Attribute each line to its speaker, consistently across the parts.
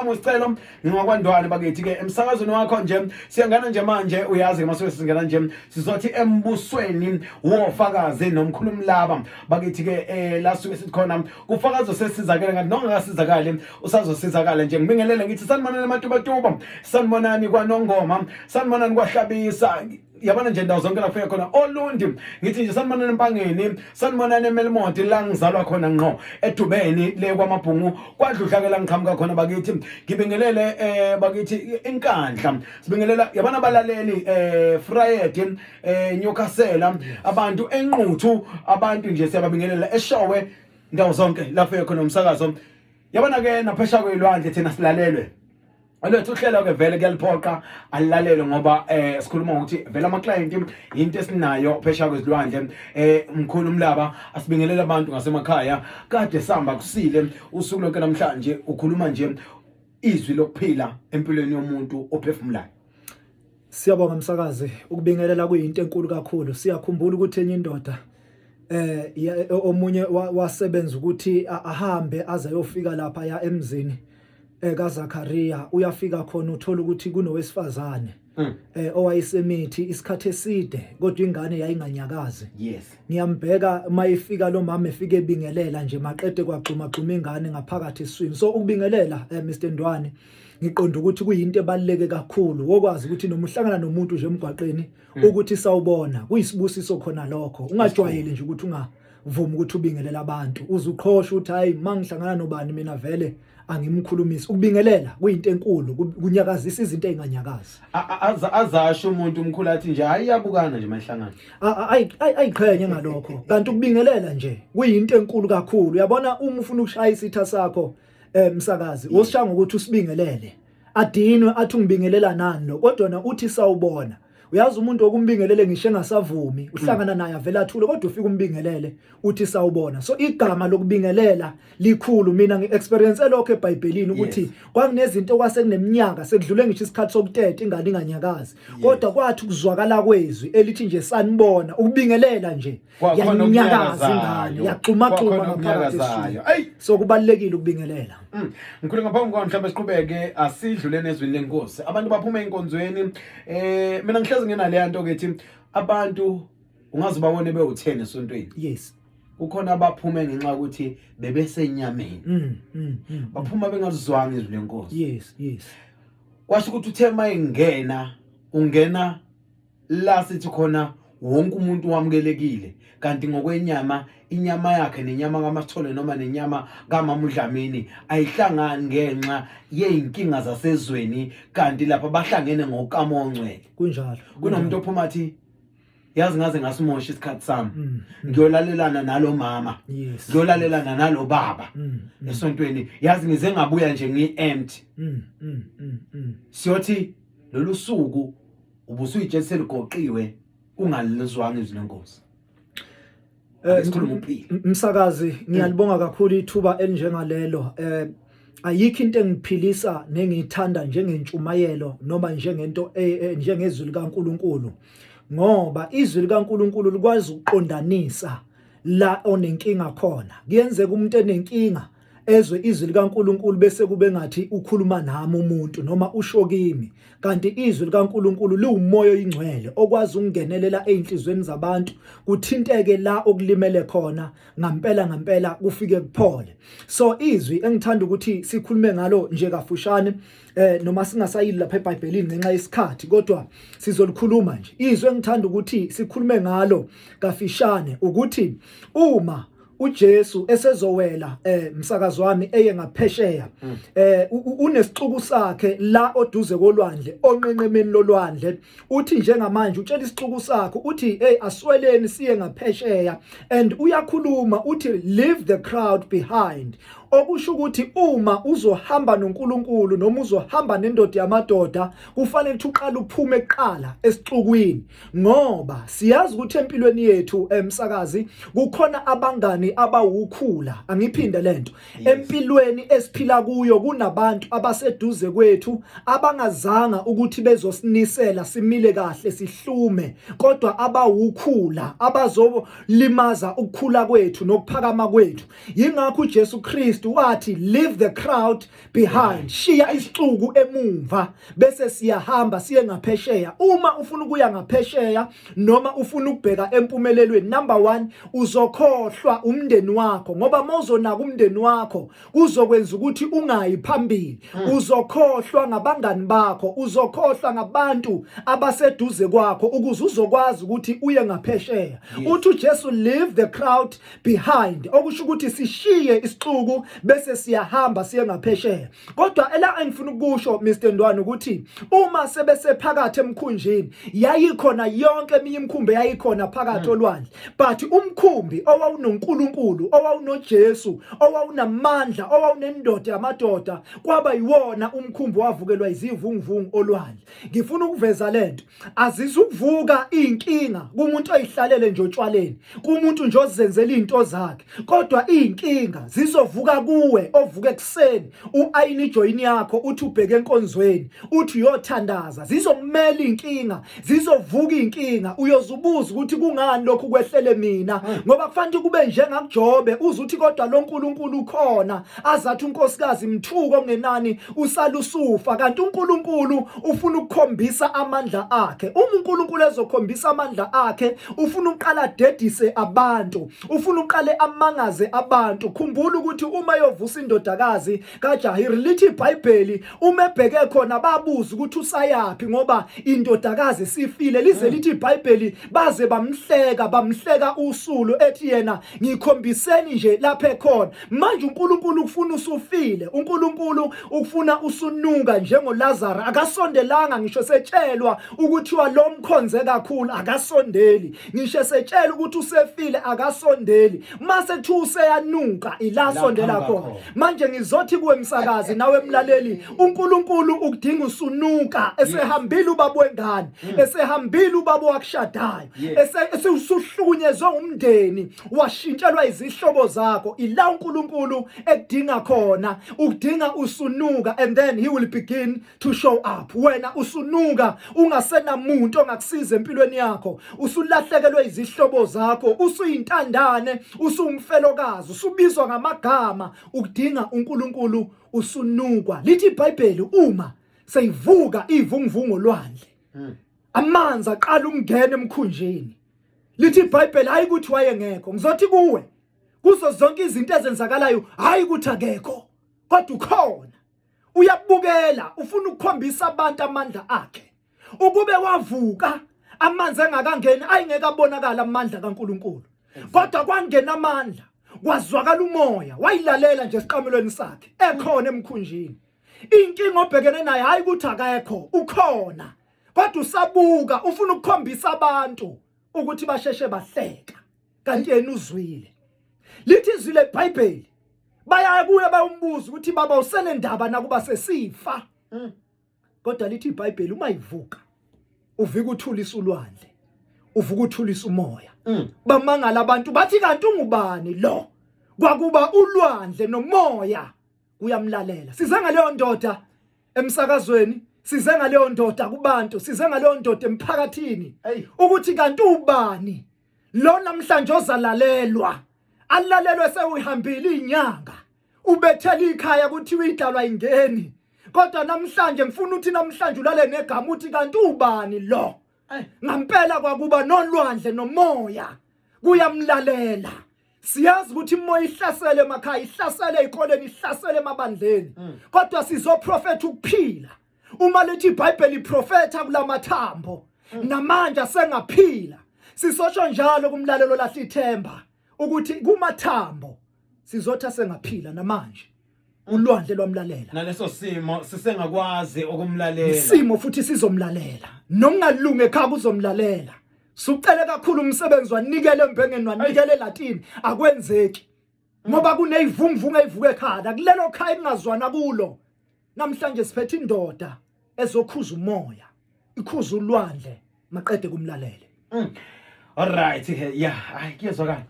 Speaker 1: igama usicelo ngingakwaNdwane bakithi ke emsakazweni wakho nje siyangana nje manje uyazi masike singena nje sizothi embusweni wofakazi nomkhulumlaba bakithi ke la suke sikhona kufakazo sesizakele ngathi nongasizakale usazosizakala nje ngibingelele ngithi sanibonani ematubatuba sanibonani kwaNongoma sanibonani kwaHlabisa yabona nje ndawo zonke lapha khona Olundi ngithi nje sanibonani eMpangeni sanibonani eMelmont la ngizalwa khona ngqo eDubeni le kwaMabhungu kwadluhlake la ngiqhamuka khona bakithi ngibingelele bakithi eNkandla sibingelela yabona abalaleli Friday Newcastle abantu enquthu abantu nje siyababingelela eShowe ndawo zonke lapha khona umsakazo yabona ke naphesha kwelwandle thina silalelwe Alothu uhlelo ke vele kuyaliphoqa alilalele ngoba sikhuluma ukuthi vele ama client into esinayo phesha kwezilwandle umkhulu umlaba asibingelela abantu ngasemakhaya kade sihamba kusile usuku lonke namhlanje ukhuluma nje izwi lokuphila empilweni yomuntu ophefumulayo.
Speaker 2: Siyabonga msakazi ukubingelela kuyinto enkulu kakhulu siyakhumbula ukuthi enye indoda omunye wasebenza ukuthi ahambe aze ayofika lapha ya emzini kaZakaria uyafika khona uthola ukuthi kunowesifazane owayesemithi isikhathi eside kodwa ingane yayinganyakazi.
Speaker 1: Yes,
Speaker 2: ngiyambheka mayifika lo mama efike ebingelela nje maqede kwaxuma ingane ngaphakathi eswini. So ukubingelela Mr Ndwane ngiqonda ukuthi kuyinto ebaluleke kakhulu wokwazi ukuthi noma uhlangana nomuntu nje emgwaqeni ukuthi sawubona kuyisibusiso khona lokho ungajwayeli nje ukuthi ungavuma ukuthi ubingelela abantu uzuqhosha ukuthi hayi mangihlangana nobani mina vele angimkhulumisi. Ukubingelela kuyinto enkulu kunyakazisa izinto ezinganyakazi
Speaker 1: azasho umuntu umkhulu athi nje ayiyabukana nje mahlangana
Speaker 2: ayiqhenye ngalokho kanti ukubingelela nje kuyinto enkulu kakhulu. Uyabona uma ufuna ukushaya isitha sakho msakazi usishanga ukuthi usibingelele adinwe athi ungibingelela nani lo kodwa uthi sawubona. Uyazi umuntu okumbingelele ngisho engasavumi uhlangana naye avela athule kodwa ufika umbingelele uthi sawubona. So igama lokubingelela likhulu. Mina ngiexperience lokho eBhayibhelini ukuthi kwanginezinto kwasekuneminyaka sekudlule ngisho isikhathi sokuteta ingane inganyakazi kodwa kwathi ukuzwakala kwezwi elithi nje sanibona ukubingelela nje yanyakaza ingane yaxuma ngaphakathi eswini. So kubalekile ukubingelela.
Speaker 1: Ngikhuluma ngaphambi kwa mhlawumbe siqhubeke asidlule nezwini lenkosi abantu baphuma enkonzweni mina ngihlezi ngena le nto kethi abantu ungazi babone be10 esontweni.
Speaker 2: Yes,
Speaker 1: ukhona abaphume ngenxa ukuthi bebesenyameni baphuma bengazizwanga izwi lenkosi.
Speaker 2: Yes
Speaker 1: Kwasho ukuthi uthe mayengena ungena la sithi khona wonke umuntu wamukelekile kanti ngokwenyama inyama yakhe nenyama kaMathole noma nenyama kaMamudlamini ayihlangani ngenxa yeinkinga zasezweni kanti lapha bahlangene ngokama ongcwele.
Speaker 2: Kunjalo
Speaker 1: kunomuntu ophuma athi yazi ngaze ngasimosha isikhathi sami ngiyolalelana nalo mama ngiyolalelana nalo baba esontweni yazi ngize ngabuya nje ngi-empty. Siyothi lolu suku ubusuyijetshe ligoqiwe ungalizwanga izwi lenkosi.
Speaker 2: Msakazi ngiyalibonga kakhulu ithuba elinjengalelo. Ayikho into engiphilisa nengithanda njengentshumayelo noma njengento njengezwi likaNkuluNkulu ngoba izwi likaNkuluNkulu likwazi ukuqondanisa la onenkinga khona. Kuyenzeka umuntu enenkinga ezwe izwi likaNkuluNkulu bese kube ngathi ukhuluma nami umuntu noma usho kimi kanti izwi likaNkuluNkulu liwumoya oyingcwele okwazi ukungenelela einhlizweni zabantu kuthinteke la okulimele khona ngampela kufike kuphole. So izwi engithanda ukuthi sikhulume ngalo nje kafushane noma singasayili lapha eBhayibhelini ngenxa yesikhathi kodwa sizolikhuluma nje. Izwi engithanda ukuthi sikhulume ngalo kafishane ukuthi uma uJesu esezowela msakazi wami eye ngaphesheya unesixuku sakhe la oduze kolwandle onqenqemeni lolwandle uthi njengamanje utshela isixuku sakhe uthi hey asweleni siye ngaphesheya and uyakhuluma uthi leave the crowd behind. Okusho ukuthi uma uzohamba noNkulunkulu noma uzohamba nendoda yamadoda kufanele ukuthi uqale uphume eqala esixukwini ngoba siyazi ukuthi empilweni yethu emsakazi kukhona abangani abawukhula. Angiphinde lento empilweni esiphila kuyo kunabantu abaseduze kwethu abangazanga ukuthi bezosinisela simile kahle sihlume kodwa abawukhula abazolimaza ukukhula kwethu nokuphakama kwethu. Yingakho uJesu Kristu uKristu wathi leave the crowd behind, shiya isixuku emumva bese siyahamba siye ngaphesheya. Uma ufuna ukuya ngaphesheya noma ufuna ukubheka empumelelweni, number 1 uzokhohlwa umndeni wakho, ngoba mawuzonaka umndeni wakho kuzokwenza ukuthi ungayi phambili. Uzokhohlwa ngabangani bakho, uzokhohlwa ngabantu abaseduze kwakho ukuze uzokwazi ukuthi uye ngaphesheya. Uthi uJesu leave the crowd behind, okusho ukuthi sishiye isixuku bese siyahamba siye ngaphesheya. Kodwa ela engifuna ukusho Mr Ndwana ukuthi uma sebesephakathi emkhunjini yayikhona yonke eminye imikhumbi yayikhona phakathi olwandle, but umkhumbi owawunoNkulunkulu, owawunoJesu, owawunamandla, owawunendoda yamadoda, kwaba yiwona umkhumbi wavukelwa izivunguvungu olwandle. Ngifuna ukuveza lento, azizukuvuka inkinga kumuntu oyihlalele nje otshwaleni, kumuntu nje ozenzela izinto zakhe, kodwa inkinga zizovuka kuwe ovuka ekseni uayini ijoyini yakho uthi ubheke enkonzweni uthi uyothandaza. Zizokumela inkinga, zizovuka inkinga, uyozubuza ukuthi kungani lokhu kwehlele mina, ngoba kufanele kube njengakuJobe uzuthi kodwa lo nkulunkulu ukhona, azathi unkosikazi mthuko ngenani usalusufa, kanti uNkulunkulu ufuna ukukhombisa amandla akhe. Uma uNkulunkulu ezokhombisa amandla akhe ufuna uqala dedise abantu, ufuna uqale amangaze abantu. Khumbula ukuthi uma yovusa indodakazi kaJahiri, lithi iBhayibheli uma ebheke khona babuza ukuthi usayapi ngoba indodakazi sifile. Lize lithi iBhayibheli baze bamhleka usulu ethi yena ngikhombiseni nje lapha ekhona. Manje uNkulunkulu ufuna usufile, uNkulunkulu ufuna usunuka njengoLazarus, akasondelanga ngisho setshelwa ukuthi walomkhonze kakhulu akasondeli, ngisho setshelwa ukuthi usefile akasondeli, mase kuthiwa useyanuka ilasondela khona. Manje ngizothi kuwe msakazi nawe emlaleli, uNkulunkulu ukudinga usunuka, esehambile ubaba wengane, esehambile ubaba wakushadayo, esesuhlukunyezwe umndeni, washintshelwa izihlobo zakho. Ila uNkulunkulu ekudinga khona, ukudinga usunuka, and then he will begin to show up. Wena usunuka, ungasenamuntu ongakusiza empilweni yakho, usulahlekelwe izihlobo zakho, usuyintandane, usumfelokazi, usubizwa ngamagama, ukudinga uNkulunkulu usunukwa. Lithi iBhayibheli uma seyivuka ivunguvungu olwandle, amanzi aqala ukungena emkhunjini, lithi iBhayibheli hayi ukuthi wayengekho. Ngizothi kuwe kuzo zonke izinto ezenzakalayo hayi ukuthi akekho, kodwa ukhona, uyabukela, ufuna ukukhombisa abantu amandla akhe. Ukube wavuka amanzi engakangeni ayingeke abonakala amandla kaNkulunkulu, kodwa kwangena amandla, kwazwakala umoya, wayilalela nje esiqamelweni sakhe ekhona emkhunjini. Inkinga obhekene nayo hayi ukuthi akekho, ukhona, kodwa usabuka, ufuna ukukhombisa abantu ukuthi basheshe bahleka, kanti yena uzwile. Lithi izwi leBhayibheli baya kuye bayombuza ukuthi baba usele ndaba nakuba sesifa, kodwa lithi iBhayibheli uma ivuka uvika uthulisa ulwandle, uvuka uthulisa umoya. Bamangala abantu bathi kanti ungubani lo? Kwakuba ulwandle nomoya kuyamlalela. Size ngaleyo ndoda emsakazweni, size ngaleyo ndoda kubantu, size ngaleyo ndoda emphakathini, ukuthi kanti ubani lo namhlanje ozalalelwa, alalelwe sewuhambile inyanga, ubethela ikhaya ukuthi uyidalwa ingeni, kodwa namhlanje ngifuna ukuthi namhlanje ulale negama uthi kanti ubani lo? Ngampela kwakuba nolwandle nomoya kuyamlalela. Siyazi ukuthi imoya ihlasele emakhaya, ihlasele ezikoleni, ihlasele emabandleni, kodwa sizoprofetha ukuphila. Uma lithi iBhayibheli iprofetha kulamathambo, namanje asengaphila. Sisosho njalo kumlalelo lahle ithemba ukuthi kumathambo sizothi asengaphila namanje. Ulwandle lwamlalela.
Speaker 1: Naleso simo sisengakwazi ukumlalela.
Speaker 2: Isimo futhi sizomlalela. Nokungalunga ekhaya uzomlalela. Sucele kakhulu umsebenzi wanikele embhengeni, wanikele eLatini, akwenzeki. Ngoba kunezivunguvungu ezivuka ekhaya, kulelo khaya ingazwana kulo. Namhlanje siphethe indoda ezokhuza umoya, ikhuza ulwandle, maqede kumlalele.
Speaker 1: Alright, yeah, ay kuyezwakala.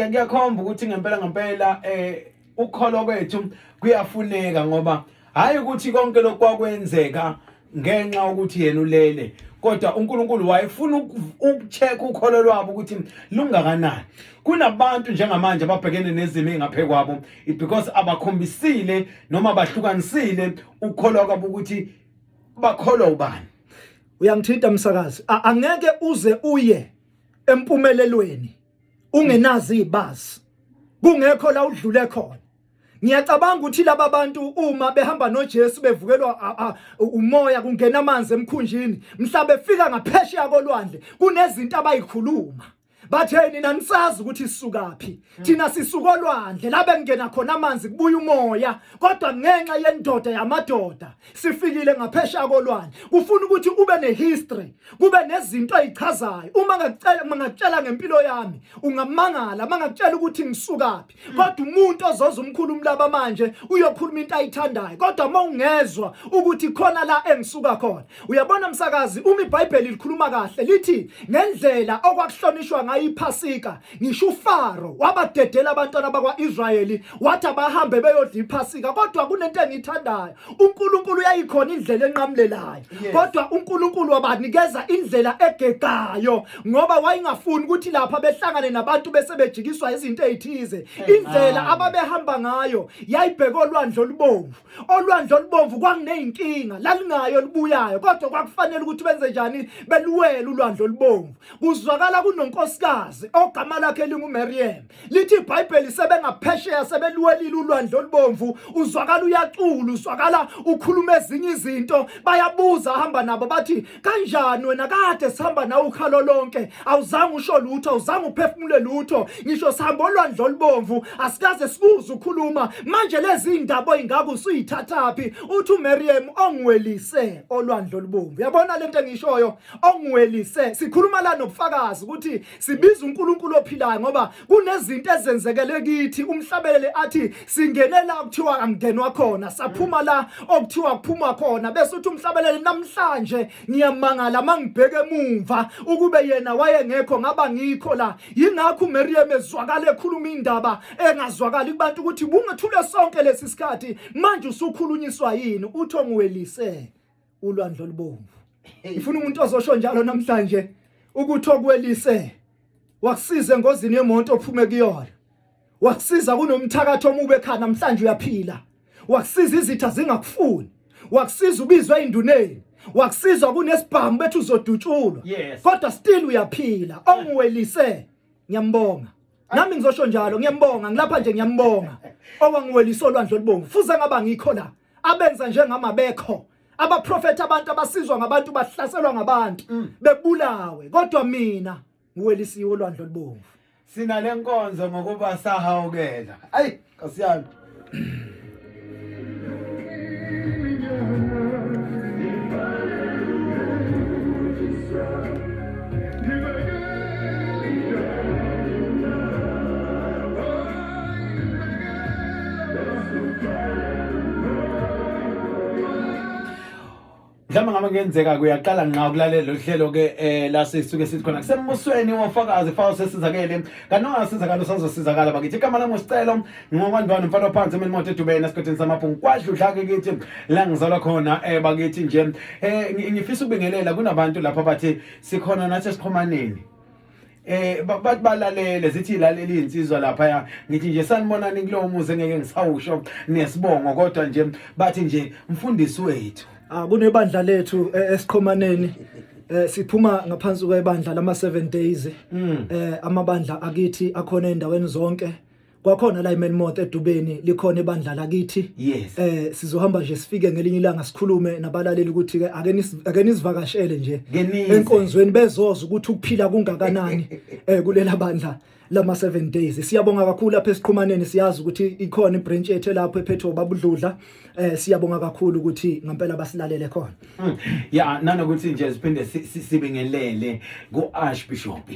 Speaker 1: Ngiyakhomba ukuthi ngempela ukholo kwethu kuyafuneka, ngoba hayi ukuthi konke lokwakwenzeka ngenxa ukuthi yena ulele, kodwa uNkulunkulu wayefuna ukucheck ukholo lwabo ukuthi lungakanani. Kunabantu njengamanje ababhekene nezimo engaphezulu because abakhombisile noma bahlukanisile ukholwa kwabo ukuthi bakholwa ubani.
Speaker 2: Uyangithinta msakazi, angeke uze uye empumelelweni ungenazi ibazi, kungekho la udlule khona. Ngiyacabanga ukuthi laba bantu uma behamba noJesu bevukelwa umoya kungena amanzi emkhunjini, mhla befika ngaphesheya kolwandle kunezinto abayikhuluma. Batheni nanisazi ukuthi sisukaphi? Thina sisuka olwandle la bengena khona amanzi kubuya umoya, kodwa ngenxa yendoda yamadoda sifikile ngaphesheya kolwandle. Kufuna ukuthi ube nehistory, kube nezinto ezichazayo. Uma ngakutshela ngempilo yami ungamangala, mangakutshela ukuthi ngisukaphi. Kodwa umuntu ozoza umkhulumi laba manje uyokhuluma into ayithandayo. Kodwa mawungezwa ukuthi khona la engisuka khona. Uyabona msakazi, uma iBhayibheli likhuluma kahle lithi ngendlela okwakuhlonishwa ngayo iPhasika, ngisho uFaro wabadedela abantwana bakwaIsrayeli wathi abahambe beyodla iPhasika. Kodwa kunento engithandayo, uNkulunkulu uyayikhona indlela enqamlelayo, kodwa uNkulunkulu wabanikeza indlela egegayo ngoba wayengafuni ukuthi lapha behlangane nabantu bese bejikiswa izinto ezithize. Indlela ababehamba ngayo yayibheka olwandle olubomvu. Olwandle olubomvu kwakuneyinkinga lalingayo libuyayo, kodwa kwakufanele ukuthi benze njani, beluwele ulwandle olubomvu. Kuzwakala kunonkosikazi ogama lakhe linguMariam, lithi iBhayibheli sebengaphesheya sebeluwelile ulwandle olubomvu, uzwakala uyacula, uzwakala ukhuluma ezinye izinto. Bayabuza hamba nabo bathi, kanjani wena kade sihamba nawe ukhalo lonke awuzange usho lutho, awuzange uphefumule lutho, ngisho sihamba olwandle olubomvu asikaze sikuze ukhuluma, manje lezi indaba ingaka usuyithathaphi? Uthi uMariam ongiwelise olwandle olubomvu. Yabona lento engishoyo, ongiwelise. Sikhuluma la nobufakazi ukuthi sibiza uNkulunkulu ophilayo ngoba kunezinto ezenzekele kithi. Umhlabelele athi singenela okuthiwa angenwa khona, saphuma la okuthiwa kuphuma khona. Bese uthi umhlabelele namhlanje ngiyamangala mangibheke emuva ukube yena wayengekho ngaba ngikho la. Yingakho uMariam ezwakala ekhuluma indaba engazwakali kubantu ukuthi bungethule sonke lesi sikhathi, manje usukhulunyiswa yini? Uthi ongiwelise ulwandle olubomvu. Ifuna umuntu ozosho njalo namhlanje ukuthi okuwelise wakusiza engozini yemoto ophume kuyona, wakusiza kunomthakatho omubi ekhaya namhlanje uyaphila, wakusiza izitha zingakufuni, wakusiza ubizwe enduneni, wakusiza kunesibhamu bethu uzodutshulwa, kodwa still uyaphila. Ongiwelise ngiyambonga. Nami ngizosho njalo, ngiyambonga. Ngilapha nje ngiyambonga owangiwelisa olwandle olubomvu. Fuze ngaba ngikho la abenza njengama bekho abaprofeti, abantu abasizwa ngabantu bahlaselwa ngabantu bebulawe, kodwa mina ngiwelisiwe olwandle olubomvu.
Speaker 1: Sina lenkonzo ngokuba sahawukela. Ayi Nkosi yami. Mhlawumbe ngama kuyenzeka kuyaqala nqa ukulalela lo hlelo ke la sisuke sithi khona kusembusweni wofakazi fao sesizakele kanonga sizakalo sazosizakala bakithi. Igama lami usicelo ngokwandwana mfana ophansi eMelimoto eDubeni esikhathini samapho kwadludla ke kithi la ngizalwa khona bakithi nje ngifisa ukubingelela kunabantu lapha bathi sikhona nathi esixhumaneni bathi balalele zithi ilaleli insizwa lapha ya ngithi nje sanibonani kulowo muzi ngeke ngisawusho nesibongo, kodwa nje bathi nje mfundisi wethu
Speaker 2: kunebandla lethu esiqhomaneni, siphuma ngaphansi kwebandla lama 7 days. Amabandla akithi akhona endaweni zonke, kwakhona la eMelimoto eDubeni likhona ibandla lakithi. Sizohamba nje sifike ngelinye ilanga sikhulume nabalaleli ukuthi ke ake nisivakashele nje enkonzweni bezoza ukuthi ukuphila kungakanani kulela bandla lama 7 days. Siyabonga kakhulu lapha esiqhumaneni, siyazi ukuthi ikhona ibranch ethu lapho ePhetho babudludla. Siyabonga kakhulu ukuthi ngempela basilalele khona.
Speaker 1: Nanokuthi nje siphinde sibingelele ku Archbishop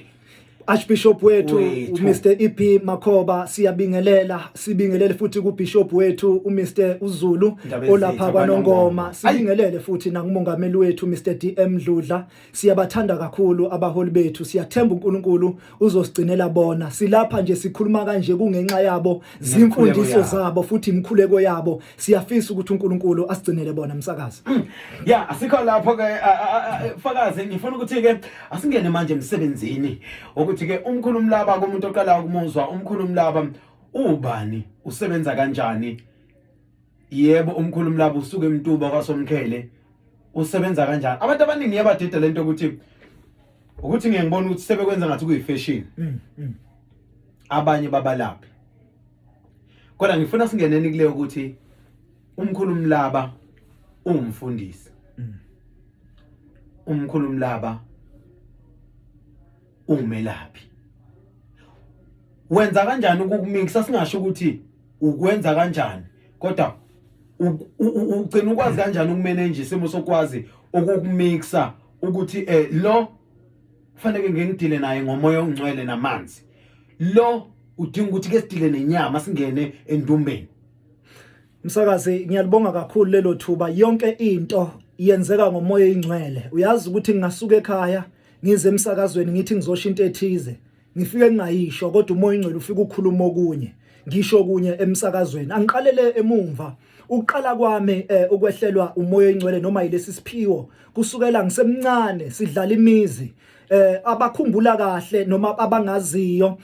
Speaker 2: Archbishop wethu
Speaker 1: Wethu.
Speaker 2: uMr EP Makhoba sibingelele futhi kuBishop wethu uMr uZulu
Speaker 1: Ndaba
Speaker 2: olapha
Speaker 1: ezethu,
Speaker 2: kwaNongoma
Speaker 1: abanongoma.
Speaker 2: sibingelele futhi nakumongameli wethu Mr DM Dludla siyabathanda kakhulu abaholi bethu siyathemba uNkulunkulu uzosigcinela bona silapha nje sikhuluma kanje kungenxa yabo zimfundiso zabo futhi imkhuleko yabo siyafisa ukuthi uNkulunkulu asigcinele bona msakazi.
Speaker 1: Yeah, asikho lapho ke Fakazi ngifuna ukuthi ke asingene manje emsebenzini ukuthi ke umkhulumlaba komuntu oqala ukumuzwa umkhulumlaba ubani usebenza kanjani. Yebo umkhulumlaba usuke emtuba kwaSomkhele usebenza kanjani. Abantu abaningi yabadida lento ukuthi ngiyangibona ukuthi sebekwenza ngathi kuyifashion. Abanye babalaphi. Kodwa ngifuna singeneni kuleyo ukuthi umkhulumlaba umfundisi. Umkhulumlaba umelaphi. Wenza kanjani ukukumixa singasho ukuthi ukwenza kanjani kodwa ugcina ukwazi kanjani ukumanage isimo sokwazi ukukumixa ukuthi lo kufanele ngengidile naye ngomoya ongcwele namanzi. Lo udinga ukuthi ke sidile nenyama singene endumbeni.
Speaker 2: Msakazi ngiyalibonga kakhulu lelo thuba yonke into yenzeka ngomoya ingcwele. Uyazi ukuthi ngingasuka ekhaya ngize emsakazweni ngithi ngizosho into ethize ngifike ngingayisho kodwa umoya ingcwele ufika ukukhuluma okunye ngisho kunye emsakazweni. Angiqalele emumva uqala kwami ukwehlelwa umoya ingcwele noma yilesi siphiwo kusukela ngisemncane sidlala imizi. Abakhumbula kahle noma abangaziyo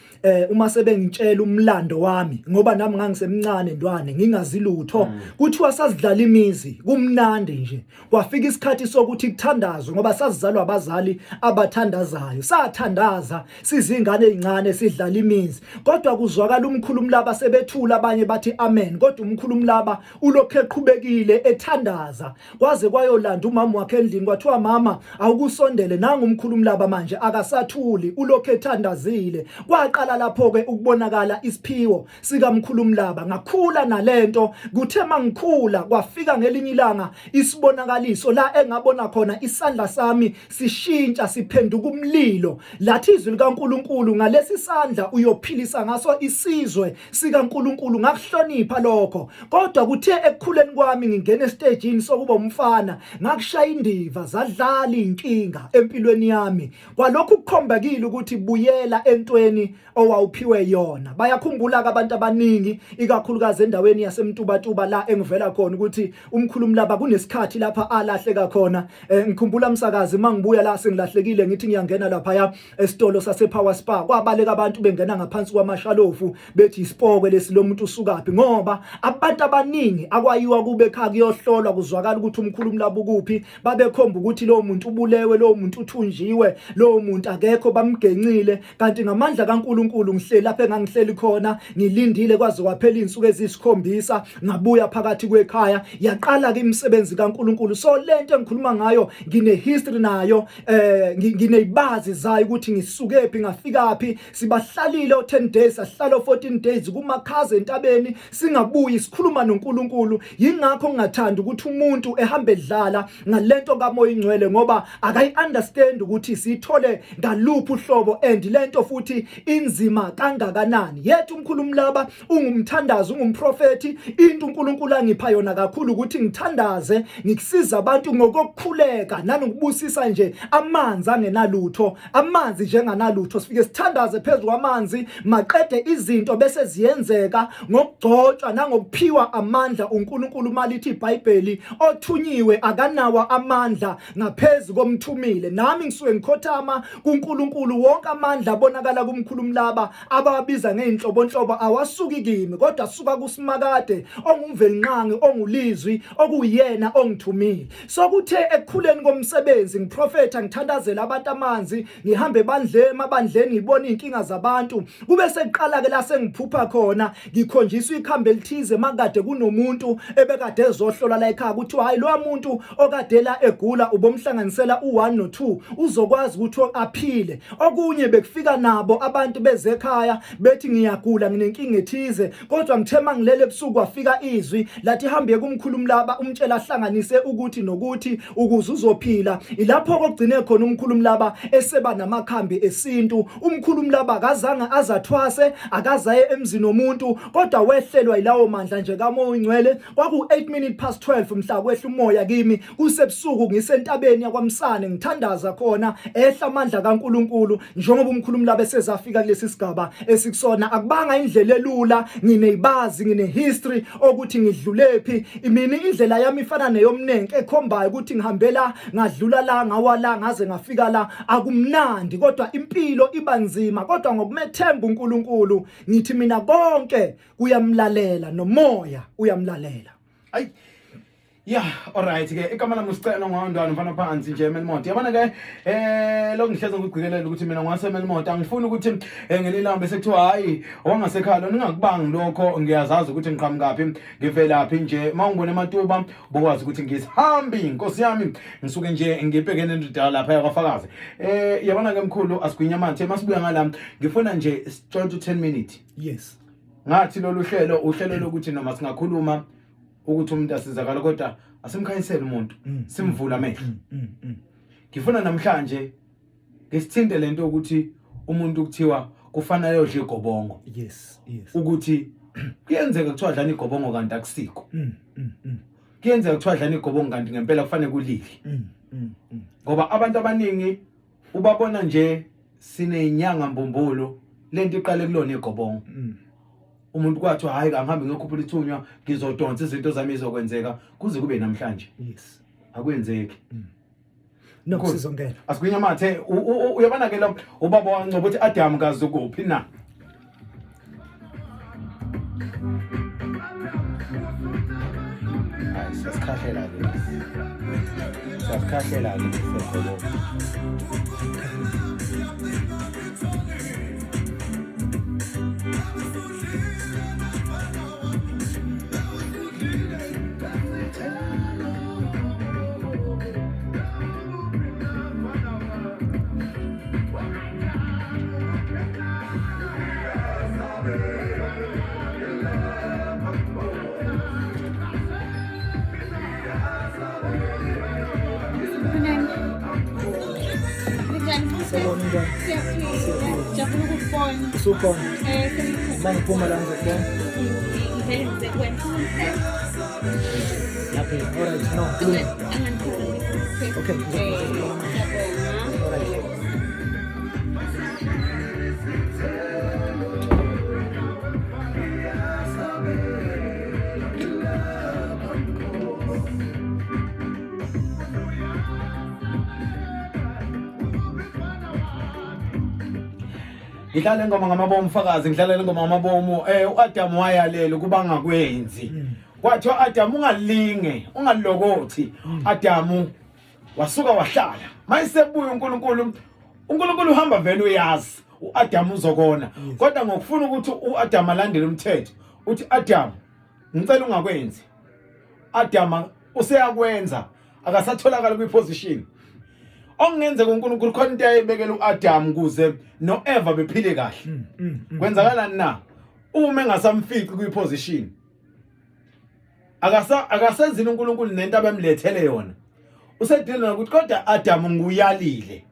Speaker 2: uma sebengitshela umlando wami ngoba nami ngangisemncane ndwane ngingazi lutho kuthiwa sasidlala imizi kumnandi nje kwafika isikhathi sokuthi kuthandazwe ngoba sasizalwa abazali abathandazayo sathandaza sizingane ezincane sidlala imizi kodwa kuzwakala umkhulumlaba sebethula abanye bathi amen kodwa umkhulumlaba ulokho eqhubekile ethandaza kwaze kwayolanda umama wakhe endlini kwathiwa mama awukusondele nanga umkhulumlaba manje akasathuli ulokho ethandazile kwaqala lapho ke ukubonakala isiphiwo sika mkhulumlaba ngakhula nalento kuthe mangikhula kwafika ngelinye ilanga isibonakaliso la engabona khona isandla sami sishintsha siphenduka umlilo lathi izwi likaNkuluNkulu ngalesi sandla uyophilisa ngaso isizwe sika nkulunkulu ngakuhlonipha lokho kodwa kuthe ekukhuleni kwami ngingena estagini sokuba umfana ngakushaya indiva zadlala inkinga empilweni yami kwalokhu kukhombekile ukuthi buyela entweni owawuphiwe yona bayakhumbula abantu abaningi ikakhulukazi endaweni yasemtubatuba la engivela khona ukuthi umkhulumlaba kunesikhathi lapha alahleka khona ngikhumbula msakazi mangibuya la sengilahlekile ngithi ngiyangena lapha ya esitolo sase Power Spa kwabaleka abantu bengena ngaphansi kwamashalofu bethi isipokwe lesi lo muntu usukaphi ngoba abantu abaningi akwayiwa kube ekhaya kuyohlolwa kuzwakala ukuthi umkhulumlaba ukuphi babekhomba ukuthi lo muntu ubulewe lo muntu uthunjiwe lo muntu akekho bamgencile kanti ngamandla kaNkuluNkulu ngihleli lapha engangihleli khona ngilindile kwaze kwaphela insuku ezisikhombisa ngabuya phakathi kwekhaya yaqala ke imisebenzi kaNkuluNkulu so lento engikhuluma ngayo ngine history nayo nginezibazi zayo ukuthi ngisuke phi ngafika phi sibahlalile o10 days ahlala o14 days kumakhaza entabeni singabuyi sikhuluma noNkuluNkulu yingakho ngingathanda ukuthi umuntu ehambe edlala ngalento kamoya ingcwele ngoba akayi understand ukuthi sithole ngaluphi uhlobo and lento futhi inzima kangakanani yethu umkhulumlaba ungumthandazi ungumprofeti into uNkulunkulu angipha yona kakhulu ukuthi ngithandaze ngikusiza abantu ngokukhuleka nanokubusisa nje amanzi angenalutho amanzi njenganalutho sifike sithandaze phezulu kwamanzi maqede izinto bese ziyenzeka ngokugcotshwa nangokuphiwa amandla uNkulunkulu malithi iBhayibheli othunyiwe akanawa amandla ngaphezulu komthumile nami ngisuke ngikhothama kuNkulunkulu wonke amandla abonakala kumkhulumlaba ababiza ngeinhlobonhlobo awasuki kimi kodwa asuka kuSimakade ongumvelinqangi ongulizwi okuyena ongithumile sokuthe ekukhuleni komsebenzi ngiprofetha ngithandazela abantu amanzi ngihambe ebandleni ngibona inkinga zabantu kube seqala ke la sengiphupha khona ngikhonjiswa ikhambe elithize makade kunomuntu ebekade ezohlola la ekhaya ukuthi hayi lo muntu okade la egula ubomhlanganisela u1 no2 uzokwazi ukuthi aphile. Okunye bekufika nabo abantu bezekhaya bethi ngiyagula nginenkinga ethize kodwa ngithema ngilele ebusuku wafika izwi lathi hambe kumkhulumlaba umtshela ahlanganise ukuthi nokuthi ukuze uzophila. Ilapho kokugcine khona umkhulumlaba eseba namakhambi esintu. Umkhulumlaba akazange azathwase akazaye emzini womuntu kodwa wehlelwa ilawo mandla nje kaMoya Oyingcwele. Kwaku 8:12 mhla kwehla umoya kimi kusebusuku ngisentabeni yakwaMsane ngithandaza khona ehla amandla kaNkuluNkulu njengoba umkhulumlaba esezafika kulesi sigaba esikusona. Akubanga indlela elula, ngineyibazi history ukuthi ngidlulephi. Imini indlela yami ifana neyomnenke ekhombayo ukuthi ngihambela ngadlula la ngawala ngaze ngafika la. Akumnandi kodwa impilo iba nzima kodwa ngokumethemba uNkulunkulu ngithi mina konke kuyamlalela nomoya uyamlalela.
Speaker 1: Ay yeah, alright ke igama lami usicela ngawandwana mfana phansi nje Melmoth. Yabona ke lokungihleza ngigcikelela ukuthi mina ngwase Melmoth angifuni ukuthi ngelilanga bese kuthiwa hayi owangasekhaya ningakubangi lokho ngiyazazi ukuthi ngiqhamukaphi ngivelaphi nje mawungibona eMatuba bokwazi ukuthi ngisihambi inkosi yami ngisuke nje ngibhekene nendala lapha yakwafakazi. Yabona ke mkhulu asigwinya manje masibuya ngala ngifuna nje 20 to 10 minutes.
Speaker 2: Yes.
Speaker 1: Ngathi lolu uhlelo lokuthi noma singakhuluma ukuthi umuntu asizakala kodwa asimkhanyisele umuntu simvula amehlo. Ngifuna namhlanje ngisithinte lento ukuthi umuntu ukuthiwa kufanele udle igobongo.
Speaker 2: Yes.
Speaker 1: Ukuthi kuyenzeka kuthiwa dlana igobongo kanti akusikho. Kuyenzeka kuthiwa dlana igobongo kanti ngempela kufanele kulile. Ngoba abantu abaningi ubabona nje sinenyanga mbombulo lento iqale kulona igobongo. Umuntu kwathi hayi angihambe ngikhuphula ithunywa ngizodonsa izinto zami izokwenzeka kuze kube namhlanje.
Speaker 2: Yes.
Speaker 1: Akwenzeki.
Speaker 2: No sizongena.
Speaker 1: Asigwinya mathe uyabona ke lo ubaba wancoma ukuthi Adam kazi ukuphi na. Hayi sesikhahlela ke. Sesikhahlela ke sefolo.
Speaker 2: Super. Mangiphuma la ngizokubona. Okay, alright, no. Okay. Alright. Ngidlala ingoma ngamabomu mfakazi ngidlalela ingoma ngamabomu uAdam wayalela kuba ngakwenzi kwathi uAdam ungalokothi Adam wasuka wahlala mayisebuya uNkulunkulu uhamba vele uyazi uAdam uzokona kodwa ngokufuna ukuthi uAdam alandele umthetho uthi Adam ngicela ungakwenzi Adam useyakwenza akasatholakala kwiposition ongenzeka uNkulunkulu khona into ayibekela uAdam kuze noEva bephile kahle. Kwenzakalani na? Uma engasamfici kwiposition. Akasenzini uNkulunkulu nento abemlethele yona. Usedilina ukuthi kodwa Adam nguyalile.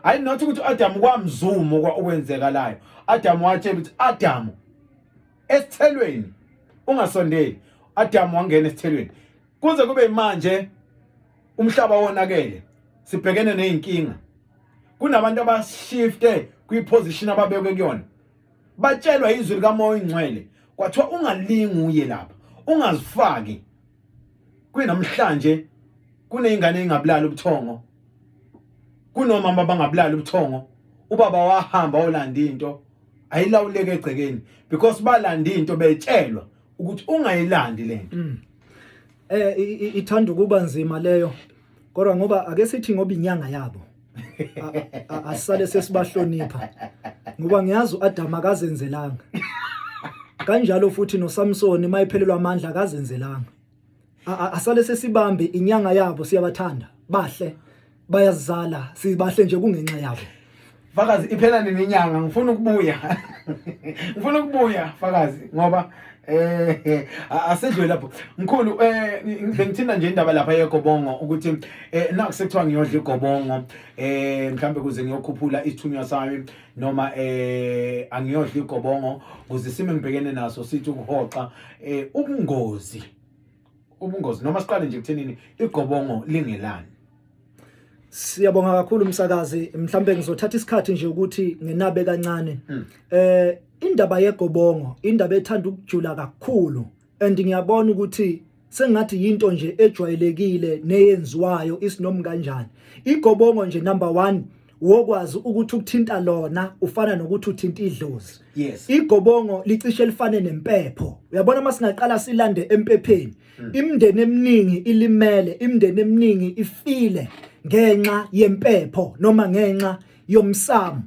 Speaker 2: Hayi not ukuthi uAdam kwamzumo okwenzekalayo. Adam watshela ukuthi Adam esithelweni ungasondeli. Adam wangena esithelweni. Kuze kube manje umhlaba wonakele. Sibhekene nezinkinga kunabantu abashifte kwiposition ababekwe kuyona batshelwa izwi likaMoya Oyingcwele kwathiwa ungalingi uye lapha ungazifaki kunamhlanje kunezingane ezingabulala ubuthongo kunomama bangabulala ubuthongo ubaba wahamba olanda into ayilawuleke egcekeni because balanda into betshelwa ukuthi ungayilandi lento ithanda kuba nzima leyo. Kodwa ngoba ake sithi ngoba inyanga yabo asale sesibahlonipha ngoba ngiyazi uAdam akazenzelanga kanjalo futhi noSamson mayiphelelwa amandla akazenzelanga asale sesibambe inyanga yabo siyabathanda bahle bayazala sibahle nje kungenxa yabo.
Speaker 1: Fakazi iphela nenyanga ngifuna ukubuya. Ngifuna ukubuya Fakazi ngoba asedlwe lapho. Mkhulu bengithinda nje indaba lapha yeGobongo ukuthi naku sekuthiwa ngiyodla iGobongo mhlambe kuze ngiyokhuphula isithunywa sami noma angiyodla iGobongo kuze sime ngibhekene naso sithi ukuhoxa ubungozi noma siqale nje kuthenini iGobongo lingelani.
Speaker 2: Siyabonga kakhulu umsakazi mhlambe ngizothatha isikhathi nje ukuthi ngenabe kancane indaba yeGobongo indaba ethanda ukujula kakhulu and ngiyabona ukuthi sengathi into nje ejwayelekile neyenziwayo isinomi kanjani. iGobongo nje number 1 wokwazi ukuthi ukuthinta lona ufana nokuthi uthinta idlozi.
Speaker 1: Yes.
Speaker 2: iGobongo licishe lifane nempepho. Uyabona masingaqala silande empepheni imindeni eminingi ilimele, imindeni eminingi ifile ngenxa yempepho noma ngenxa yomsamo.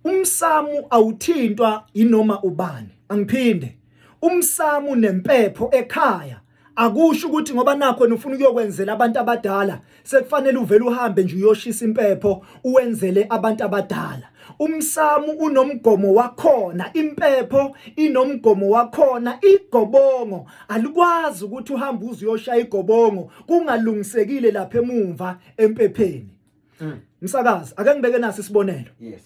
Speaker 2: Umsamu awuthintwa inoma ubani. Angiphinde. Umsamu nempepho ekhaya akusho ukuthi ngoba nakho ufuna ukuyokwenzela abantu abadala sekufanele uvele uhambe nje uyoshisa impepho uwenzele abantu abadala. Umsamu unomgomo wakhona, impepho inomgomo wakhona. iGobongo alikwazi ukuthi uhambe uziyoshaya iGobongo kungalungisekile lapha emuva empepheni. Msakazi ake ngibeke nasi isibonelo.
Speaker 1: Yes.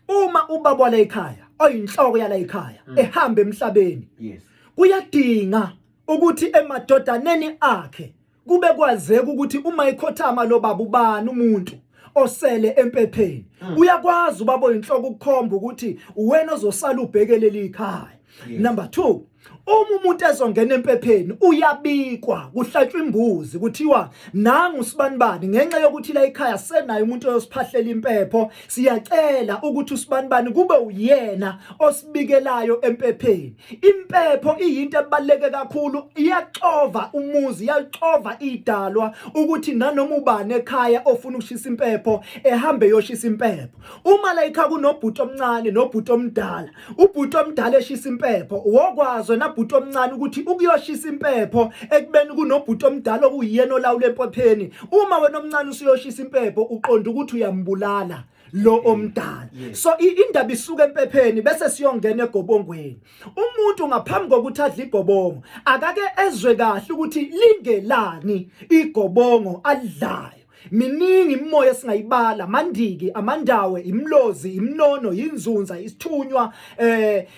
Speaker 2: Uma ubaba la ekhaya oyinhloko yala ekhaya ehamba emhlabeni,
Speaker 1: Yes.
Speaker 2: kuyadinga ukuthi emadodaneni akhe kube kwazeka ukuthi uma ikhothama lo baba ubani umuntu osele empepheni uyakwazi ubaba oyinhloko ukukhomba ukuthi uwena ozosala ubhekelele ikhaya. Number 2, uma umuntu ezongena empepheni uyabikwa kuhlatshwa imbuzi kuthiwa nangu usibanibani ngenxa yokuthi la ekhaya senayo umuntu oyosiphahlela impepho siyacela ukuthi usibanibani kube uyena osibikelayo empepheni. Impepho iyinto ebaleke kakhulu, iyaxova umuzi, iyaxova idalwa ukuthi nanoma ubani ekhaya ofuna ukushisa impepho ehambe yoshisa impepho. Uma la ekhaya kunobhuti omncane nobhuti omdala, ubhuti omdala eshisa impepho wokwazi nabhuti omncane ukuthi ukuyoshisa impepho ekubeni kunobhuti omdala okuyiyena olawula empepheni. Uma wena omncane usiyoshisa impepho uqonda ukuthi uyambulala lo omdala. So indaba isuka empepheni bese siyongena eGobongweni. Umuntu ngaphambi kokuthi adle iGobongo akake ezwe kahle ukuthi lingelani iGobongo adlayo. Miningi imimoya esingayibala, mandiki, amandawe, imlozi, imnono, inzunza, isithunywa,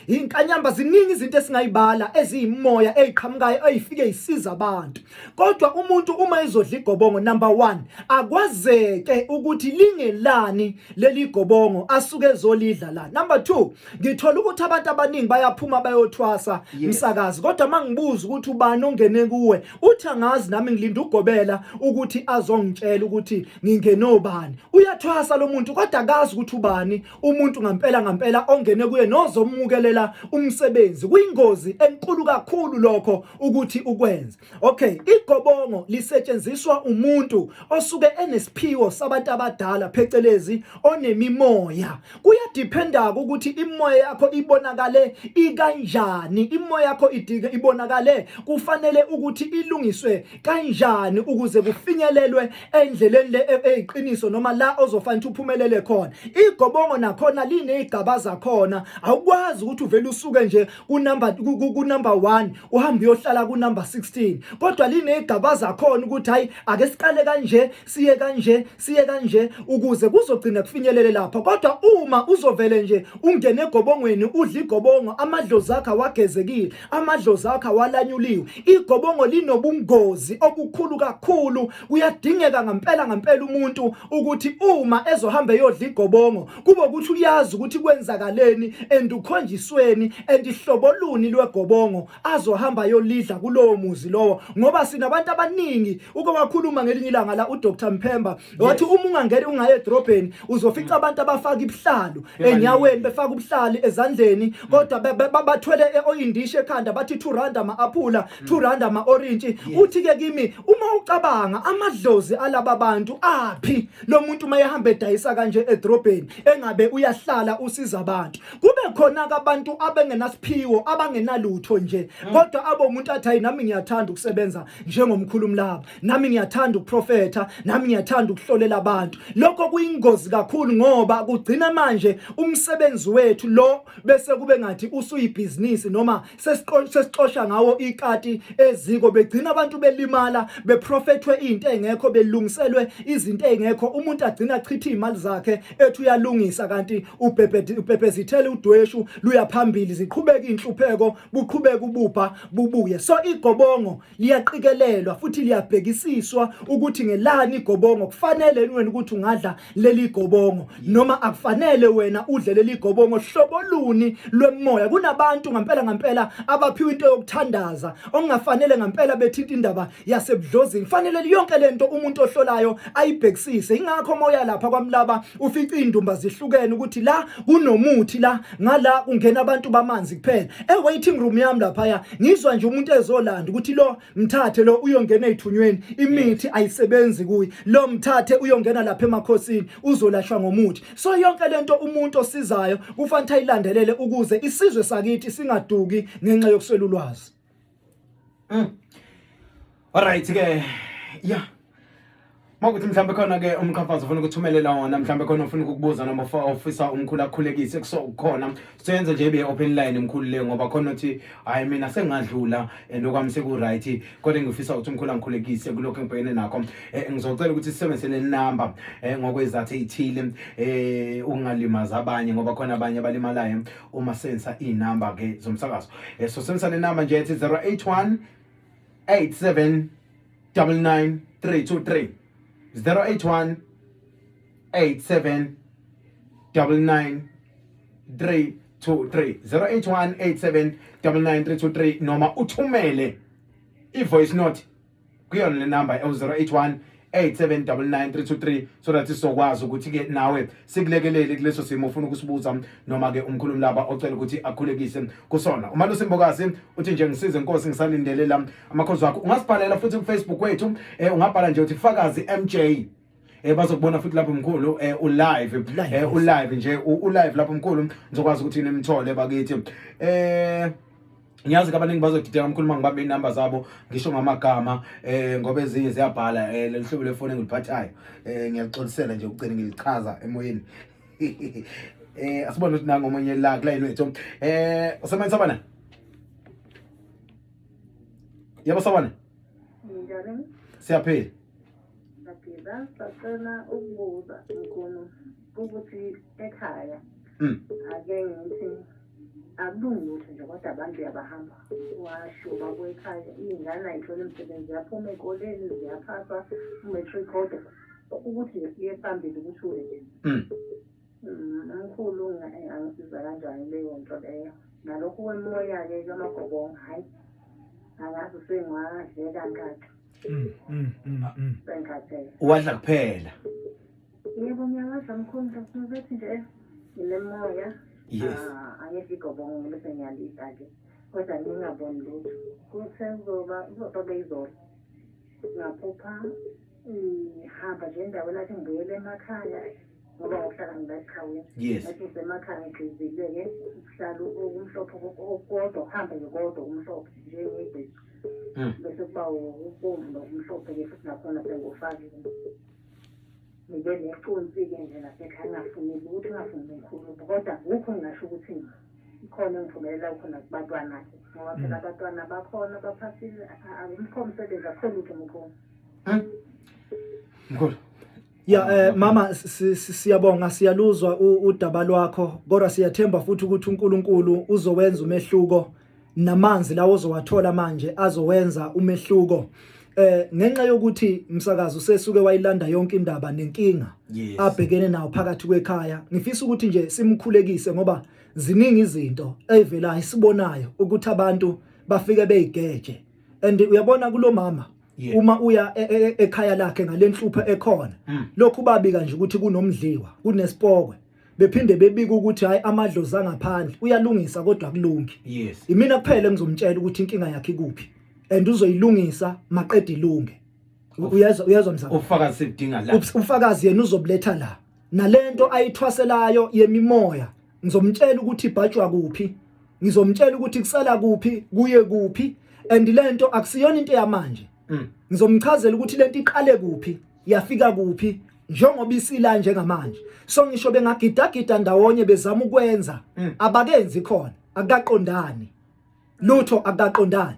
Speaker 2: inkanyamba, ziningi izinto esingayibala eziyimoya eziqhamukayo ezifike isiza abantu. Kodwa umuntu uma ezodla iGobongo number 1 akwazeke ukuthi lingelani leli iGobongo asuke ezolidla la. Number 2, ngithola ukuthi abantu abaningi bayaphuma bayothwasa msakazi, kodwa mangibuza ukuthi ubani ongene kuwe uthi angazi nami ngilinda ugobela ukuthi azongitshela ukuthi ngingenobani. Uyathwasa lo muntu kodwa akazi ukuthi ubani umuntu ngampela ongene kuye nozomukelela umsebenzi. Kuyingozi enkulu kakhulu lokho ukuthi ukwenza. Okay, iGobongo lisetshenziswa umuntu osuke enesiphiwo sabantu abadala phecelezi onemimoya. Kuyadependa ukuthi imoya yakho ibonakale ikanjani, imoya yakho ibonakale kufanele ukuthi ilungiswe kanjani ukuze kufinyelelwe endleleni eyiqiniso noma la ozofanele uphumelele khona. iGobongo nakhona linezigaba zakhona. Awukwazi ukuthi uvele usuke nje ku number 1 uhambe uyohlala ku number 16, kodwa linezigaba zakhona ukuthi hayi ake siqale kanje siye kanje ukuze kuzogcina kufinyelele lapha. Kodwa uma uzovele nje ungene eGobongweni udla iGobongo amadlozi akhe awagezekile, amadlozi akhe awalanyuliwe, iGobongo linobungozi obukhulu kakhulu. Kuyadingeka ngempela umuntu ukuthi uma ezohamba eyodla iGobongo kube ukuthi uyazi ukuthi kwenzakaleni endukhonjisweni endihloboluni lweGobongo azohamba yolidla kulowo muzi lowo. Ngoba sinabantu abaningi ukubakhuluma ngelinye ilanga la uDr Mphemba wathi uma ungangena ungaye edrobheni uzofica abantu abafaka ibihlalo enyaweni befaka ubuhlali ezandleni kodwa bathwele oyindishe ekhanda bathi 2 rand ama-aphula 2 rand ama-orintshi. Uthi ke kimi uma ucabanga amadlozi alaba bantu aphi lo muntu mayehamba edayisa kanje edrobheni engabe uyahlala usiza abantu. Kube kube khona abantu abengenasiphiwo abangenalutho nje kodwa abo umuntu athi hayi nami ngiyathanda ukusebenza njengomkhulumi laba nami ngiyathanda ukuprofetha nami ngiyathanda ukuhlolela abantu lokho kuyingozi kakhulu ngoba kugcina manje umsebenzi wethu lo bese kube ngathi usuyibhizinisi noma sesixoxa ngawo ikati eziko begcina abantu belimala beprofethwe into engekho belungiselwe izinto engekho umuntu agcina achitha imali zakhe ethi uyalungisa kanti ubhebhezithele udweshu luya phambili ziqhubeka inhlupheko buqhubeka ubupha bubuye so igobongo liyaqikelelwa futhi liyabhekisiswa ukuthi ngelani igobongo kufanele wena ukuthi ungadla leli gobongo noma akufanele wena udle leli gobongo hlobo luni lwemoya kunabantu ngempela abaphiwe into yokuthandaza ongafanele ngempela bethinta indaba yasebudlozini fanele yonke lento umuntu ohlolayo ayibhekisise ingakho moya lapha kwamlaba ufica indumba zihlukene ukuthi la kunomuthi la ngala kungena abantu bamanzi kuphela waiting room yami lapha ngizwa nje umuntu ezolanda ukuthi lo mthathe lo uyongena ezithunyweni imithi ayisebenzi kuyi lo mthathe uyongena lapha emakhosini uzolashwa ngomuthi so yonke lento umuntu osizayo kufanele ayilandelele ukuze isizwe sakithi singaduki ngenxa yokuswela ulwazi
Speaker 1: alright ke yeah Makuthi mhlambe khona ke umkhafazo ufuna ukuthumelela wona mhlambe khona ufuna ukukubuza noma ufisa umkhulu akhulekise kukhona senze nje be open line umkhulu le ngoba khona uthi hayi mina sengadlula nokwami seku right kodwa ngifisa ukuthi umkhulu angikhulekise kulokho engibhekene nakho ngizocela ukuthi sisebenzele number ngokwezathu ezithile ungalimaza abanye ngoba khona abanye abalimalayo uma sensa inumber ke zomsakazo so sensa le number nje ethi 081 87 99 323 081 87 99 323 081 87 99 323 noma uthumele ivoice note kuyona le number 081 8799 323 so that isokwazi ukuthi ke nawe sikulekelele kuleso simo ufuna ukusibuza noma ke umkhulumi laba ocela ukuthi akhulekise kusona uma lusimbokazi uthi nje ngisize inkosi ngisalindelela amakhozi wakho ungasibhalela futhi ku Facebook wethu ungabhala nje uthi Fakazi MJ bazokubona futhi lapho mkhulu ulive nje ulive lapho mkhulu ngizokwazi ukuthi nimthole bakithi ngiyazi kabaningi bazodideka umkhulu mangibambe inamba zabo ngisho ngamagama ngoba ezinye ziyabhala lelihlobo lefoni engiliphathayo ngiyaxolisela nje ugcina ngilichaza emoyeni asibone ukuthi nango omunye la line wethu usebenza sabana yebo sabana
Speaker 3: njani
Speaker 1: siyaphila
Speaker 3: ngaphila sacela ukubuza mkhulu ukuthi ekhaya ake ngithi akulungi ukuthi nje kodwa abantu yabahamba washuba kwekhaya ingane ayithola umsebenzi yaphuma ekoleni ziyaphasa umatric code ukuthi siye phambili ukuthi umkhulu angisiza kanjani leyo nto leyo nalokho kwemoya ke kamagobongo hayi angazi sengwadleka ngakho Benkathele
Speaker 1: wadla kuphela
Speaker 3: yebo ngiyawazi mkhulu ukuthi nje nginemoya
Speaker 1: yes
Speaker 3: angifigobongo bese ngiyalisa ke kodwa ngingaboni lutho kusenzoba izobe izolo ngaphupha hamba nje endaweni athi ngibuyele emakhaya ngoba uhlala ngilayikhawini
Speaker 1: yes
Speaker 3: athi semakhaya ngizile-ke uhlala umhlophe kodwa uhamba nje kodwa umhlophe njengegqisi bese kuba ubomvu nokumhlophe-ke futhi nakhona sengufakile ngibe neqonsi-ke nje nasekhaya ngingafuni lutho ngingafuni umkhulu kodwa kukho ngingasho ukuthi khona engiphumelela khona kubantwana-ke ngoba phela abantwana bakhona baphasile umkho umsebenzi akho lutho mkhulu
Speaker 1: mkhulu
Speaker 2: mama siyabonga siyaluzwa udaba lwakho kodwa siyathemba futhi ukuthi uNkulunkulu uzowenza umehluko namanzi lawo ozowathola manje azowenza umehluko ngenxa yokuthi umsakazo sesuke wayilanda yonke indaba nenkinga abhekene nawo phakathi kwekhaya ngifisa ukuthi nje simkhulekise ngoba ziningi izinto evela isibonayo ukuthi abantu bafike beyigeje and uyabona kulo mama uma uya ekhaya lakhe ngalenhlupho ekhona lokhu babika nje ukuthi kunomdliwa kunesipokwe bephinde bebika ukuthi hayi amadlozi angaphandle uyalungisa kodwa kulungi
Speaker 1: yes
Speaker 2: imina kuphela ngizomtshela ukuthi inkinga yakhe ikuphi and uzoyilungisa maqeda ilunge uyazwa msana
Speaker 1: ufakazi sidinga la
Speaker 2: ufakazi yena uzobuletha la nalento ayithwaselayo yemimoya ngizomtshela ukuthi ibhajwa kuphi, ngizomtshela ukuthi kusala kuphi, kuye kuphi, and lento akusiyona into yamanje. Ngizomchazela ukuthi lento iqale kuphi, yafika kuphi njengoba isila njengamanje. So ngisho bengagidagida ndawonye bezama ukwenza abakenzi khona, akaqondani. Lutho akaqondani.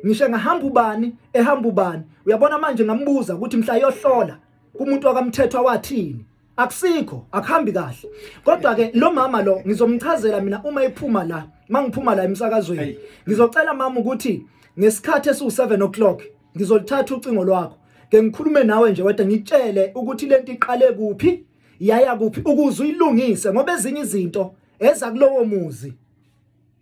Speaker 2: Ngisho ngahamba ubani ehamba ubani, uyabona manje ngambuza ukuthi mhla yohlola kumuntu akamthethwa wathini, akusikho, akuhambi kahle. Kodwa ke lo mama lo ngizomchazela mina uma ephuma la, mangiphuma la emsakazweni, ngizocela mama ukuthi ngesikhathi esu7 o'clock ngizolithatha ucingo lwakho ke ngikhulume nawe nje wedwa ngitshele ukuthi lento iqale kuphi, yaya kuphi, ukuze uyilungise, ngoba ezinye izinto eza kulowo muzi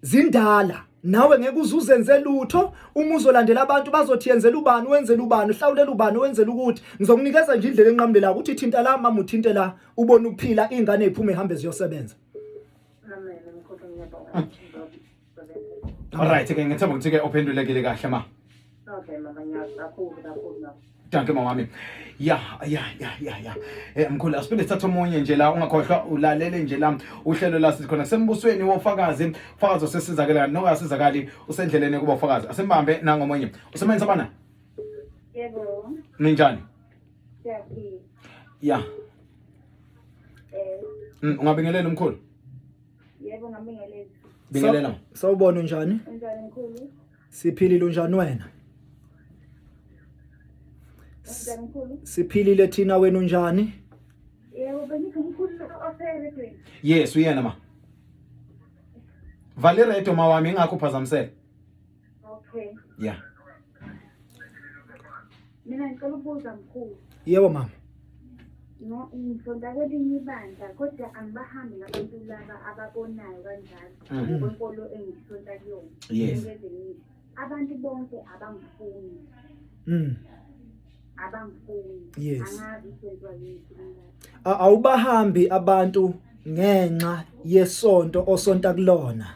Speaker 2: zindala. Nawe ngeke uzuzenze lutho, uma uzolandela abantu bazothi yenzela ubani, wenzela ubani, uhlawulela ubani, wenzela ukuthi. Ngizokunikeza nje indlela enqamlela ukuthi thinta la mama, uthinte la, ubone ukuphila, ingane iphume ihambe ziyosebenza.
Speaker 1: Alright, ke ngithemba ukuthi ke ophendulekile kahle ma.
Speaker 3: Okay mama, kakhulu.
Speaker 1: Danke mama wami. Ya. Mkhulu asiphinde sithathe omunye nje la, ungakhohlwa ulalele nje la uhlelo la sikhona kusembusweni wofakazi. Ufakazi osesizakala nokasizakali usendleleni kuba ufakazi. Asimbambe nangomunye. Usebenza bana?
Speaker 3: Yebo.
Speaker 1: Ninjani?
Speaker 3: Siyaphila.
Speaker 1: Ya. Ungabingelela umkhulu?
Speaker 3: Yebo ngabingelela.
Speaker 1: Bingelela.
Speaker 2: Sawubona njani?
Speaker 3: Njani mkhulu?
Speaker 2: Siphilile njani wena?
Speaker 3: Njani mkhulu?
Speaker 2: Siphilile thina, wena unjani?
Speaker 3: Yebo bengimkhulu oseredweni.
Speaker 1: Yes, uyena ma. Valereto mawami ingakho phazamisela.
Speaker 3: Okay.
Speaker 1: Yeah.
Speaker 3: Mina ngicela ukubuza mkhulu.
Speaker 2: Yebo mama.
Speaker 3: No, ngizonda kwelinye ibandla kodwa angibahambi nabantu laba ababonayo kanjalo. Ngonkolo engisonta kuyona.
Speaker 1: Yes.
Speaker 3: Abantu bonke abangifuni. Abangifuni.
Speaker 2: Yes.
Speaker 3: Angazi isenziwa yini.
Speaker 2: Awubahambi abantu ngenxa yesonto osonta kulona.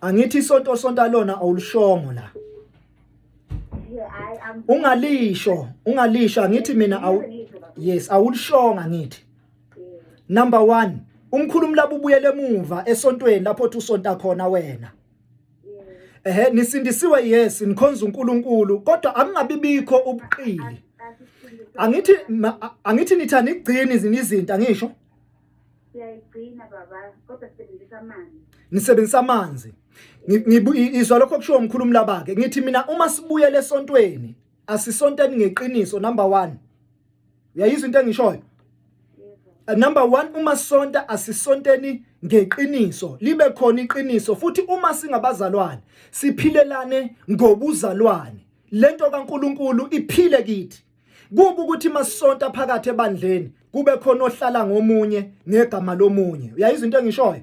Speaker 2: Angithi isonto osonta lona awulishongo la. Ungalisho angithi mina yes, awulishonga ngithi. Number 1, umkhulumi labo ubuyele emuva esontweni lapho uthi usonta khona wena. Nisindisiwe, yes, nikhonza uNkulunkulu, kodwa akungabibikho ubuqili. Angithi nithani igcini izinto angisho?
Speaker 3: Siyayigcina baba, kodwa sisebenzisa amanzi.
Speaker 2: Nisebenzisa amanzi. Izwa lokho kusho umkhulumi labake. Ngithi mina uma sibuyele esontweni, asisonteni ngeqiniso. Number 1. Uyayizwa into engishoyo? Number 1, uma sonta asisonteni ngeqiniso, libe khona iqiniso. Futhi uma singabazalwane siphilelane ngobuzalwane, lento kaNkuluNkulu iphile kithi. Kuba ukuthi masonta phakathi ebandleni kube khona ohlala ngomunye ngegama lomunye. Uyayizwa into engishoyo?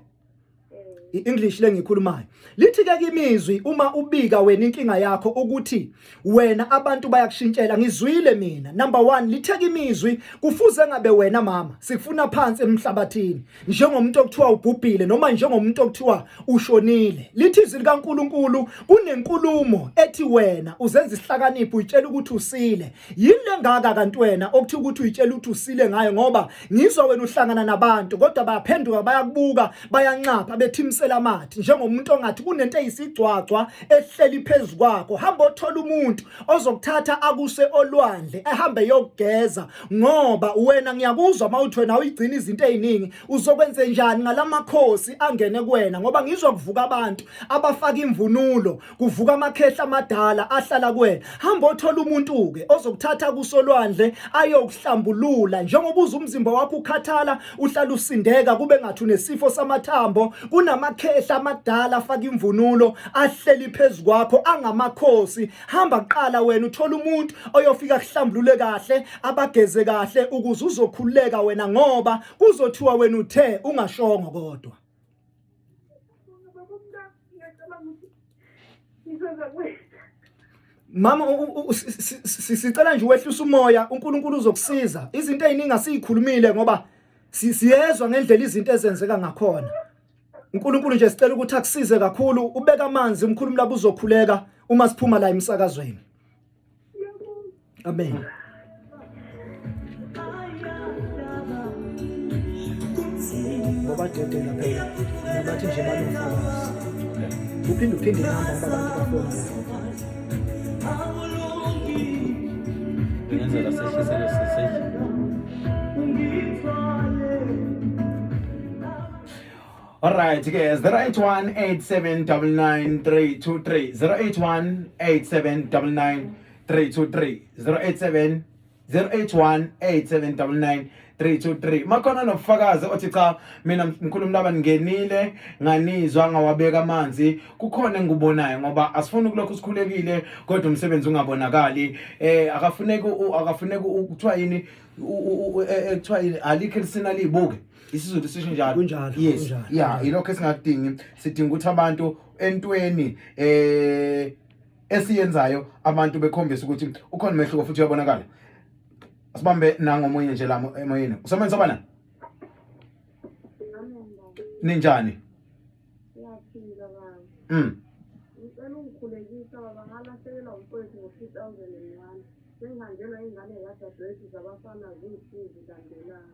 Speaker 2: I-English lengikhulumayo lithi ke imizwi uma ubika wena inkinga yakho ukuthi wena abantu bayakushintshela. Ngizwile mina. Number 1, litheke imizwi kufuze ngabe wena mama sikufuna phansi emhlabathini njengomuntu okuthiwa ubhubhile noma njengomuntu okuthiwa ushonile. Lithi izwi likaNkuluNkulu kunenkulumo ethi wena uzenza isihlakaniphi uyitshela ukuthi usile. Yini lengaka kanti wena okuthi ukuthi uyitshela ukuthi usile ngayo? Ngoba ngizwa wena uhlangana nabantu kodwa bayaphenduka bayakubuka bayanxapha bethimisela amathi njengomuntu ongathi kunento eyisigcwagcwa ehleli phezulu kwakho. Hamba othola umuntu ozokuthatha akuse olwandle ehambe yokugeza, ngoba wena ngiyakuzwa mawuthi wena uyigcina izinto eziningi uzokwenza njani ngalamakhosi angene kuwena. Ngoba ngizwa kuvuka abantu abafaka imvunulo, kuvuka amakhehla amadala ahlala kuwena. Hamba othola umuntu ke ozokuthatha kusolwandle ayokuhlambulula njengoba uza umzimba wakho ukhathala, uhlala usindeka kube ngathi unesifo samathambo. Kunamakhehla amadala afaka imvunulo ahleli phezulu kwakho angamakhosi. Hamba qala wena uthola umuntu oyofika kuhlambulule kahle abageze kahle ukuze uzokhululeka wena, ngoba kuzothiwa wena uthe ungashongo kodwa. Mama sicela nje wehlisa umoya, uNkulunkulu uzokusiza. Izinto eziningi asiyikhulumile ngoba siyezwa ngendlela izinto ezenzeka ngakhona. uNkulunkulu nje sicela ukuthi akusize kakhulu, ubeka amanzi umkhulumi labo uzokhuleka uma siphuma la emsakazweni. Amen. badedela phela nabathi nje banofakazi
Speaker 1: Okay.
Speaker 2: uphinde inamba abantu bafona
Speaker 1: Ngenzela sehlisele sesehla. Alright, guys, 08187999323 08187999323 08187999323 makhona nofakazi othi cha mina mkhulumi laba ngingenile nganizwa ngawabeka amanzi kukhona engikubonayo ngoba asifuni kulokho sikhulekile kodwa umsebenzi ungabonakali akafuneki ukuthiwa yini ekuthiwa yini alikho lisina libuke isizulu sisho njalo
Speaker 2: kunjalo
Speaker 1: yes yeah ilokho esingakudingi sidinga ukuthi abantu entweni esiyenzayo abantu bekhombisa ukuthi ukhona mehluko futhi uyabonakala asibambe nangomunye nje la emoyeni usebenza bana ninjani
Speaker 3: Siyaphila baba. Ngicela ungikhulekisa baba ngalahlekelwa umfowethu ngo-2001. Sengihanjelwa ingane yakadadewethu zabafana ziyisizi kandelana.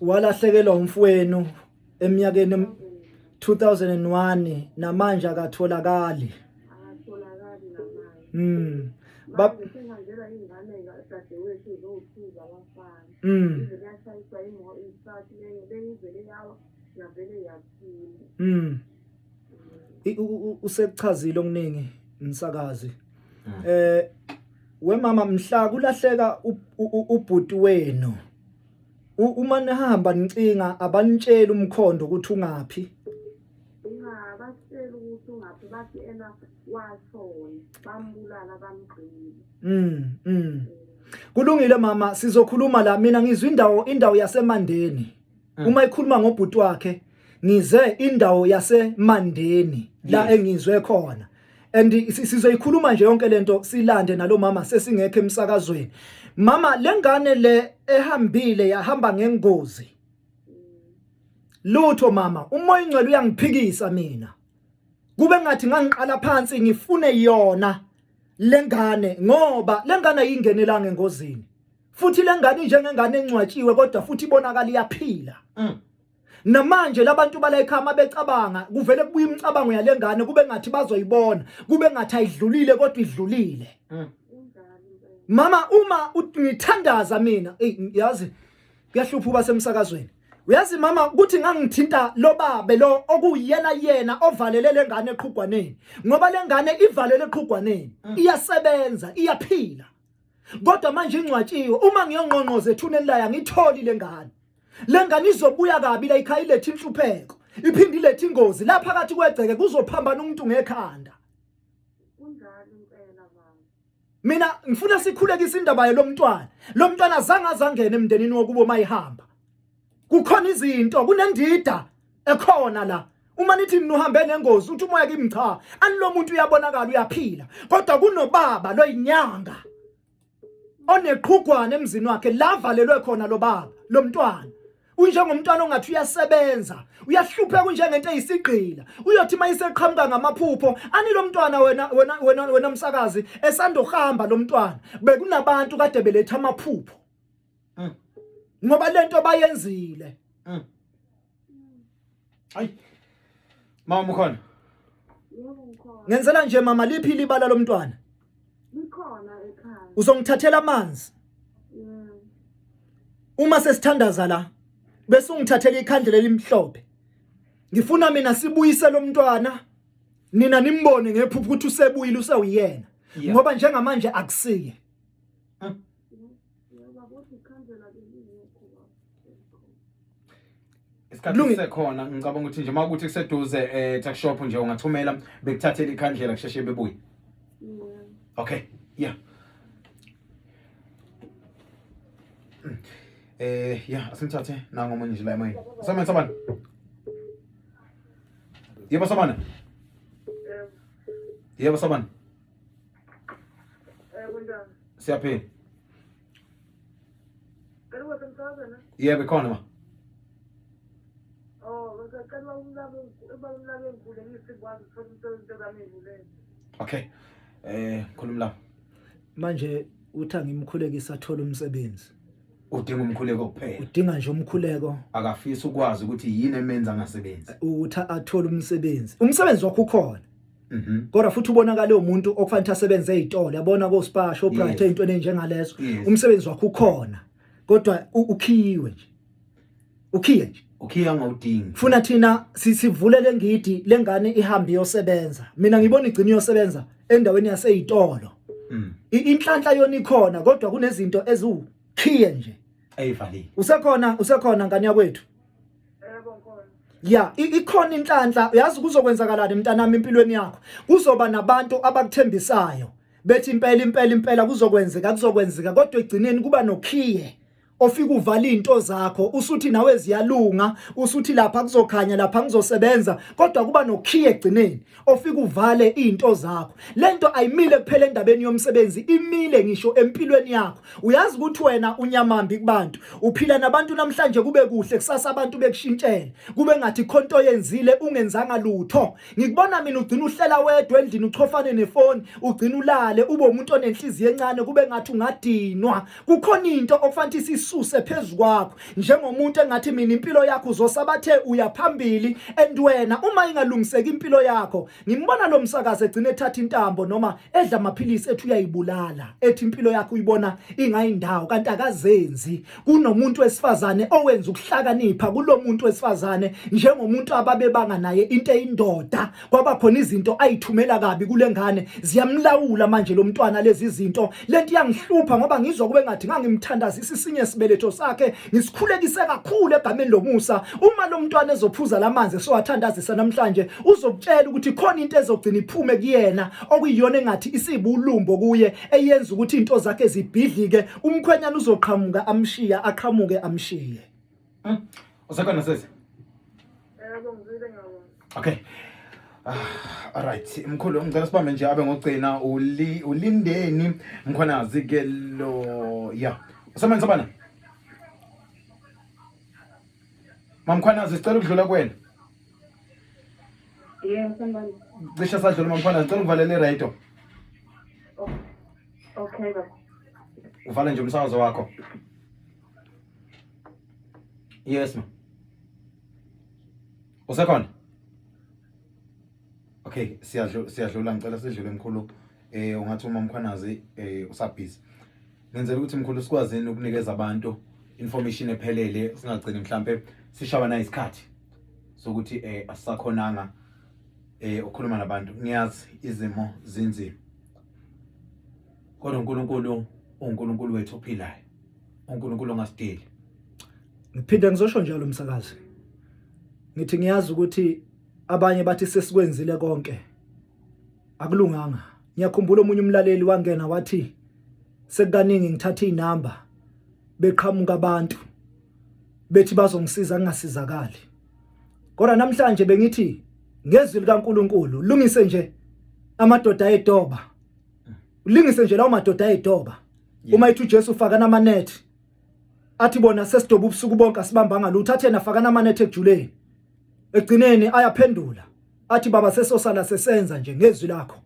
Speaker 2: walahlekelwa umfowenu eminyakeni 2001 namanje akatholakali
Speaker 3: Akatholakali namanje. Manje sengihanjelwa ingane yakadadewethu zowusiza abafana. Ize yashayiswa imoto isathi bengivele yawa yavele yaphila.
Speaker 2: usekuchazile okuningi umsakazi wemama mhla kulahleka ubhuti wenu uma nihamba nicinga abanitshela umkhondo ukuthi ungaphi
Speaker 3: Basitshela ukuthi ungaphi bathi ena wathona bambulala bamgqile.
Speaker 2: kulungile mama sizokhuluma la mina ngizwe indawo yaseMandeni uma ikhuluma ngobhuti wakhe ngize indawo yaseMandeni la engizwe khona and sizoyikhuluma nje yonke lento silande nalo mama sesingekho emsakazweni mama lengane le ehambile yahamba ngengozi lutho mama umoya ingcwele uyangiphikisa mina kube ngathi ngangiqala phansi ngifune yona lengane ngoba lengane ayingenelanga engozini futhi lengane njengengane encwatshiwe kodwa futhi ibonakala iyaphila namanje labantu bala ekhaya becabanga kuvele kubuya imicabango yalengane kube ngathi bazoyibona kube ngathi ayidlulile kodwa idlulile mama uma ngithandaza mina yazi kuyahlupha uba semsakazweni uyazi mama ukuthi ngangithinta lo babe lo okuyena ovalele lengane eqhugwaneni ngoba lengane ivalele eqhugwaneni iyasebenza iyaphila kodwa manje incwatshiwe uma ngiyonqonqoze ethuneni la ngitholi lengane izobuya kabi la ikhaya ilethe inhlupheko iphinde ilethe ingozi la phakathi kwegceke kuzophambana umuntu ngekhanda
Speaker 3: Kunjalo impela baba.
Speaker 2: mina ngifuna sikhulekisa indaba lo mntwana azangene emndenini wokubo mayihamba kukhona izinto kunendida ekhona la uma nithi nihambe nengozi uthi umoya kimi cha anilo muntu uyabonakala uyaphila kodwa kunobaba lo inyanga oneqhugwane emzini wakhe lavalelwe khona lo baba lo mntwana unjengomntwana ongathi uyasebenza uyahlupheka kunjengento eyisigqila uyothi mayiseqhamuka ngamaphupho anilo mntwana wena msakazi esandohamba lo mntwana bekunabantu kade beletha amaphupho ngoba lento bayenzile
Speaker 1: Hayi mama ukhona
Speaker 3: Yebo ngikhona.
Speaker 2: ngenzela nje mama liphi libala lo mntwana
Speaker 3: Likhona ekhaya.
Speaker 2: uzongithathela amanzi uma sesithandaza la bese ungithathela ikhandlela elimhlophe ngifuna mina sibuyise lo mntwana nina nimbone ngephupho ukuthi usebuyile usewuyena ngoba njengamanje akusiye
Speaker 1: isikhathi sekhona ngicabanga ukuthi nje makuthi kuseduze tuck shop nje ungathumela bekuthathela ikhandlela kusheshe bebuye okay yeah yeah asimthathe nangomunye nje la emoyeni usebenza bani yebo sabana yebo sabana
Speaker 3: Kunjani?
Speaker 1: siyaphila
Speaker 3: Kaliwa semsakazweni?
Speaker 1: yebo khona ma
Speaker 3: Ngicela umlabe ngivulekise kwazi ukuthola into zami ezivuleni.
Speaker 1: okay khuluma la
Speaker 2: manje uthi angimkhulekisa athola umsebenzi
Speaker 1: udinga umkhuleko kuphela
Speaker 2: udinga nje umkhuleko
Speaker 1: akafisa ukwazi ukuthi yini emenza ngasebenzi
Speaker 2: ukuthi athole umsebenzi wakho ukhona kodwa futhi ubonakala umuntu okufanele asebenze ezitolo yabona ko Spar Shoprite ezintweni njengalezo umsebenzi wakho ukhona kodwa ukhiwe nje
Speaker 1: ukhiya ngawudingi
Speaker 2: funa thina sivulele ngidi lengane ihambe yosebenza mina ngibona igcini yosebenza endaweni yasezitolo inhlanhla yona ikhona kodwa kunezinto ezukhiye nje
Speaker 1: ayivali
Speaker 2: usekhona ngani yakwethu ya ikhona inhlanhla uyazi kuzokwenzakalani mntanami empilweni yakho kuzoba nabantu abakuthembisayo bethi impela kuzokwenzeka kodwa egcineni kuba nokhiye ofika uvala into zakho usuthi nawe ziyalunga usuthi lapha kuzokhanya lapha ngizosebenza kodwa kuba nokhiye egcineni ofika uvale into zakho lento ayimile kuphela endabeni yomsebenzi imile ngisho empilweni yakho uyazi ukuthi wena unyamambi kubantu uphila nabantu namhlanje kube kuhle kusasa abantu bekushintshela kube ngathi khonto yenzile ungenzanga lutho ngikubona mina ugcina uhlela wedwa endlini uchofane nefoni ugcina ulale ube umuntu onenhliziyo encane kube ngathi ungadinwa kukhona into okufanele isisuse phezukwakho njengomuntu engathi mina impilo yakho uzosabathe uyaphambili endwena uma ingalungiseki impilo yakho ngimbona lo msakazi egcina ethatha intambo noma edla amaphilisi ethi uyayibulala ethi impilo yakho uyibona ingayindawo kanti akazenzi kunomuntu wesifazane owenza ukuhlakanipha kulomuntu wesifazane njengomuntu ababebanga naye into eyindoda kwaba khona izinto ayithumela kabi kulengane ziyamlawula manje lo mntwana lezi izinto lento yangihlupha ngoba ngizwa kube ngathi ngangimthandazisa isinye sibeletho sakhe ngisikhulekise kakhulu egameni lomusa uma lo mntwana ezophuza lamanzi sowathandazisa namhlanje uzokutshela ukuthi khona into ezogcina iphume kuyena okuyiyona engathi isibulumbo kuye eyenza ukuthi into zakhe zibhidlike umkhwenyana uzoqhamuka amshiya aqhamuke amshiye
Speaker 1: usekhona sesi
Speaker 3: ngizile ngiyabona
Speaker 1: okay alright mkhulu ngicela sibambe nje abe ngogcina ulindeni mkhonazi ke lo ya usebenza bana mamkhwanazi sicela ukudlula kuwena
Speaker 3: yebo sambani
Speaker 1: cishe sadlula mamkhwanazi ngicela uvalele radio
Speaker 3: okay baba
Speaker 1: uvala nje umsakazo wakho yes ma usekhona okay siyadlula ngicela sidlule mkhulu ungathi uma mkhwanazi usabhizi ngenzela ukuthi mkhulu sikwazini ukunikeza abantu information ephelele singagcini mhlambe sishawana isikhathi sokuthi asisakhonanga ukukhuluma nabantu ngiyazi izimo zinzima kodwa uNkulunkulu wethu ophilayo uNkulunkulu ongasideli
Speaker 2: ngiphinde ngizosho njalo umsakazi ngithi ngiyazi ukuthi abanye bathi sesikwenzile konke akulunganga ngiyakhumbula omunye umlaleli wangena wathi sekukaningi ngithatha inamba beqhamuka abantu bethi bazongisiza ngingasizakali kodwa namhlanje bengithi ngezwi likaNkuluNkulu lungise nje amadoda edoba ulungise nje lawo madoda edoba uma ithi uJesu ufaka namanethi athi bona sesidoba ubusuku bonke asibambanga lutho athena faka namanethi ejuleni egcineni ayaphendula athi baba sesosala sesenza nje ngezwi lakho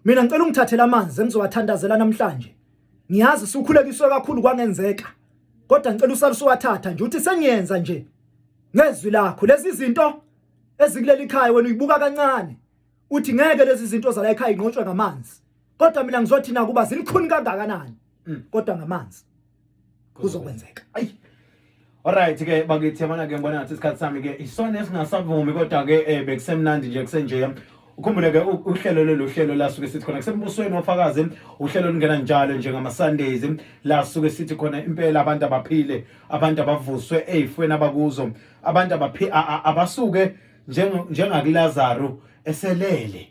Speaker 2: mina ngicela ungithathele amanzi engizowathandazela namhlanje ngiyazi sukhulekiswe kakhulu kwangenzeka kodwa ngicela usalusuwathatha nje uthi sengiyenza nje ngezwi lakho lezi zinto ezikuleli ekhaya wena uyibuka kancane uthi ngeke lezi zinto zala ekhaya inqotshwe ngamanzi kodwa mina ngizothi na kuba zilikhuni kangakanani kodwa ngamanzi kuzokwenzeka
Speaker 1: ayi alright ke bakithi yabona ke ngibona ngathi isikhathi sami ke isona esingasavumi kodwa ke bekusemnandi nje kusenje ukhumbule ke uhlelo loluhlelo la suke sithi khona kusembusweni wofakazi uhlelo olungena njalo njengama Sundays la suke sithi khona impela abantu abaphile abantu abavuswe ezifweni abakuzo abantu abasuke njengakuLazaro eselele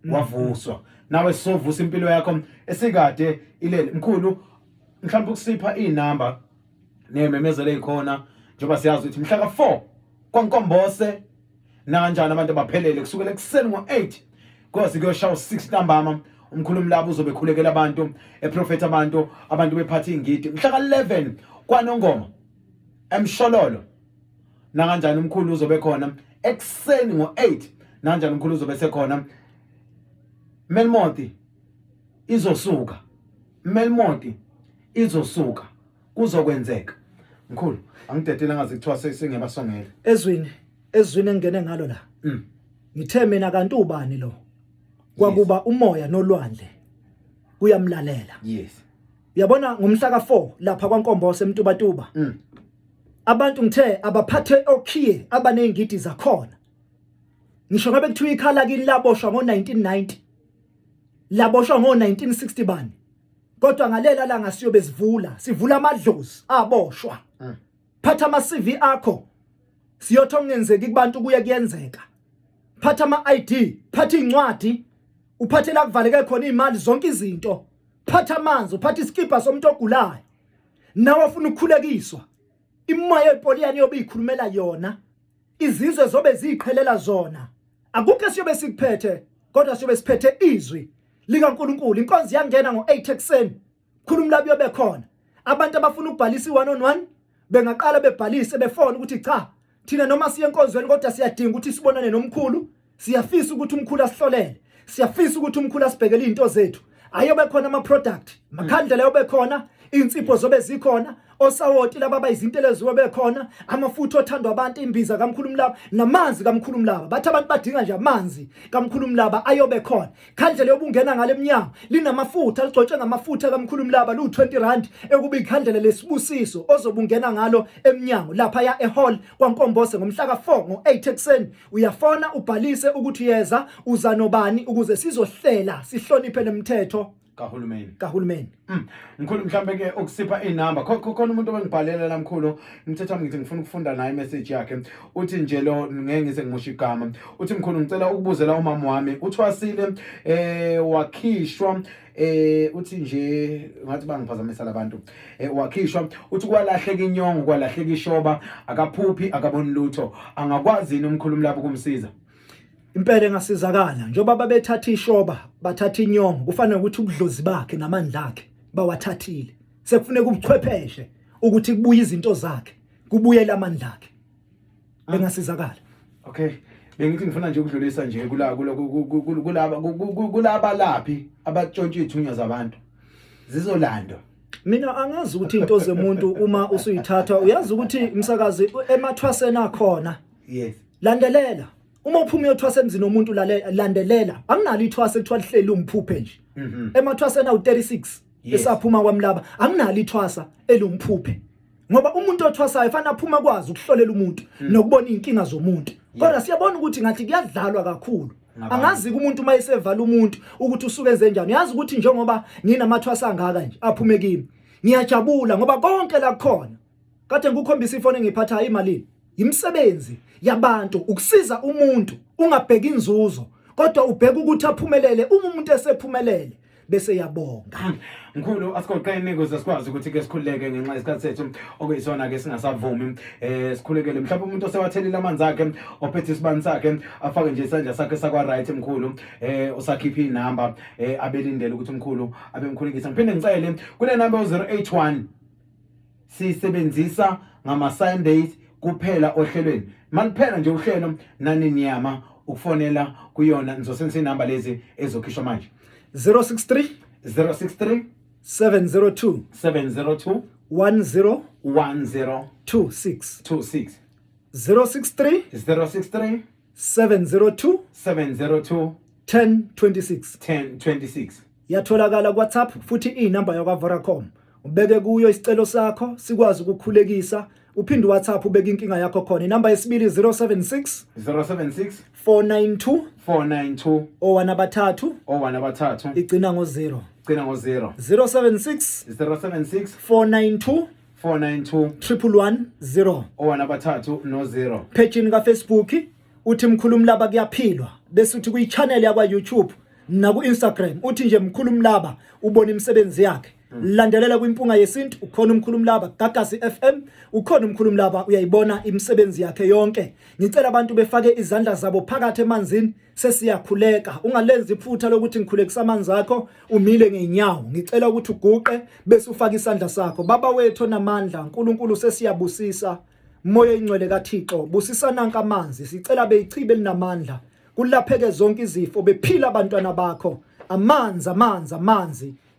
Speaker 1: wavuswa nawe sizovusa impilo yakho esikade ilele mkhulu mhlawumbe ukusipha inamba nememezelo ezikhona njengoba siyazi ukuthi mhla ka4 kwaNkombose nanjani abantu abaphelele kusukela ekseni ngo8 kwazi kuyoshawa 6 ntambama umkhulumi labo uzobe khulekela abantu eprofeta abantu bephathi ingidi mhla ka11 kwaNongoma emshololo na kanjani umkhulu uzobe khona ekseni ngo8 nanjani umkhulu uzobe sekhona Melmoti izosuka kuzokwenzeka mkhulu angidedela ngaze kuthiwa sengiyabasongela
Speaker 2: ezwini engene ngalo la ngithe mina kanti ubani lo kwakuba umoya nolwandle kuyamlalela
Speaker 1: yes
Speaker 2: uyabona ngomhla ka4 lapha kwaNkombosi eMtubatuba abantu ngithe abaphathe okhiye abanezingidi zakhona ngisho ngabe kuthiwa ikhala kini laboshwa ngo1990 laboshwa ngo1960 bani kodwa ngalela la ngasiyobe sivula amadlozi aboshwa phatha ama CV akho siyotho kungenzeki kubantu kuye kuyenzeka phatha ama ID phatha incwadi uphathe la kuvaleke khona imali zonke izinto phatha amanzi uphatha iskipa somuntu ogulayo nawe ufuna ukukhulekiswa imoya epoliyani yobe ikhulumela yona izizwe zobe ziqhelela zona akukho siyobe sikuphethe kodwa siyobe siphethe izwi likaNkuluNkulu inkonzi yangena ngo8 ekseni khulumla biyobe khona abantu abafuna ukubhalisa i1-on-1 bengaqala bebhalise befona ukuthi cha thina noma siye enkonzweni kodwa siyadinga ukuthi sibonane nomkhulu siyafisa ukuthi umkhulu asihlolele siyafisa ukuthi umkhulu asibhekele izinto zethu ayobe khona ama product makhandlela yobe khona insipho zobe zikhona osawoti laba bayizinto leziwe bekhona amafutha othandwa abantu imbiza kaMkhulumlaba namanzi kaMkhulumlaba bathi abantu badinga nje amanzi kaMkhulumlaba ayobe khona khandlela yobungena ngale eminyango linamafutha ligcotshwe ngamafutha kaMkhulumlaba lu20 ekuba ikhandlela lesibusiso ozobungena ngalo eminyango lapha ya ehall kwaNkombose ngomhla ka4 ngo8 ekseni uyafona ubhalise ukuthi yeza uza nobani ukuze sizohlela sihloniphe nemithetho kahulumeni
Speaker 1: mkhulu mhlambe ke ukusipha inamba khona umuntu obengibhalela la mkhulu ngithetha ngithi ngifuna ukufunda naye message yakhe uthi nje lo ngeke ngize ngimusha igama uthi mkhulu ngicela ukubuzela umama wami uthwasile wakhishwa uthi nje ngathi bangiphazamisa labantu wakhishwa uthi kwalahleka inyongo kwalahleka ishoba akaphuphi akaboni lutho angakwazi nomkhulumlaba ukumsiza
Speaker 2: impela engasizakala njoba babethatha ishoba bathatha inyongo kufanele ukuthi ubudlozi bakhe namandla akhe bawathathile sekufuneka ubuchwepheshe ukuthi kubuye izinto zakhe kubuyela amandla akhe engasizakala
Speaker 1: okay bengithi ngifuna nje ukudlulisa nje kulaba laphi abatshontsha ithunya zabantu zizolandwa
Speaker 2: mina angazi ukuthi into zemuntu uma usuyithatha uyazi ukuthi umsakazi emathwaseni akhona
Speaker 1: yes
Speaker 2: landelela uma uphuma uyothwasa emzini nomuntu landelela anginalo ithwasa ekuthiwa lihleli umphuphe nje emathwaseni awu36 esaphuma kwamlaba anginalo ithwasa elumphuphe ngoba umuntu othwasayo ufana aphuma kwazi ukuhlolela umuntu nokubona inkinga zomuntu kodwa siyabona ukuthi ngathi kuyadlalwa kakhulu angazi umuntu mayisevala umuntu ukuthi usuke enze njani uyazi ukuthi njengoba nginamathwasa angaka nje aphume kimi ngiyajabula ngoba konke la khona kade ngikukhombisa ifoni engiphathayo imalini imsebenzi yabantu ukusiza umuntu ungabheki inzuzo kodwa ubheka ukuthi aphumelele uma umuntu esephumelele bese yabonga
Speaker 1: mkhulu asikoqene ukuze sikwazi ukuthi ke sikhuleke ngenxa yesikhathi sethu okuyisona ke singasavumi sikhulekele mhlawumbe umuntu osewathelile amanzi akhe ophethe isibani sakhe afake nje isandla sakhe sakwa right mkhulu usakhipha inamba abelindele ukuthi mkhulu abe mkhulekisa ngiphinde ngicele kule number 081 sisebenzisa ngama Sundays kuphela ohlelweni maliphela nje uhlelo nani niyama ukufonela kuyona nizosebenzisa inamba lezi ezokhishwa manje
Speaker 2: 063 702 10 26 063 702 1026 yatholakala WhatsApp futhi inamba yakwa Vodacom ubeke kuyo isicelo sakho sikwazi ukukhulekisa uphinde WhatsApp ubeke inkinga yakho khona inamba yesibili 076 492 013 igcina ngo0 076 492 111
Speaker 1: 0
Speaker 2: page ka Facebook uthi Mkhulumlaba kuyaphilwa bese uthi kuyi channel yakwa YouTube na ku Instagram uthi nje Mkhulumlaba ubona imisebenzi yakhe landelela kwimpunga yesintu ukhona uMkhulumlaba Gagasi FM ukhona uMkhulumlaba uyayibona imisebenzi yakhe yonke ngicela abantu befake izandla zabo phakathi emanzini sesiyakhuleka ungalenzi iphutha lokuthi ngikhulekisa amanzi akho umile ngeenyawo ngicela ukuthi uguqe bese ufaka isandla sakho baba wethu namandla uNkulunkulu sesiyabusisa moya ingcwele kaThixo busisa nanka amanzi sicela beyichibe linamandla kulapheke zonke izifo bephila abantwana bakho amanzi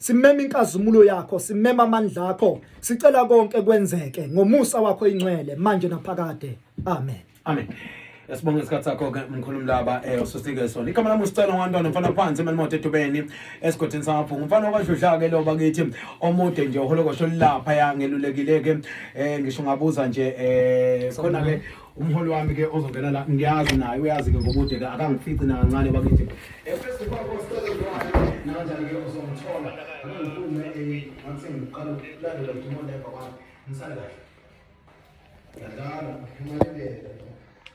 Speaker 2: simema inkazimulo yakho, simema amandla akho, sicela konke kwenzeke ngomusa wakho ingcwele manje naphakade. Amen.
Speaker 1: Amen. Yasibonga isikhathi sakho ke mkhulumi laba usosike sona. Igama lami usicela ngwantwana mfana phansi emalimoto edubeni esigodini sapho. Umfana wakadludla ke lo bakithi omude nje uholokosho lapha yangelulekile ke ngisho ngabuza nje khona ke umholi wami ke ozongena la ngiyazi naye uyazi ke ngobude ke akangifici na kancane bakithi. First of all usicela kanjani ke uzomthola. Ngikhulume ngathi ngiqala ukulandela umuntu emva kwami. Ngisale kahle. Yadala, imali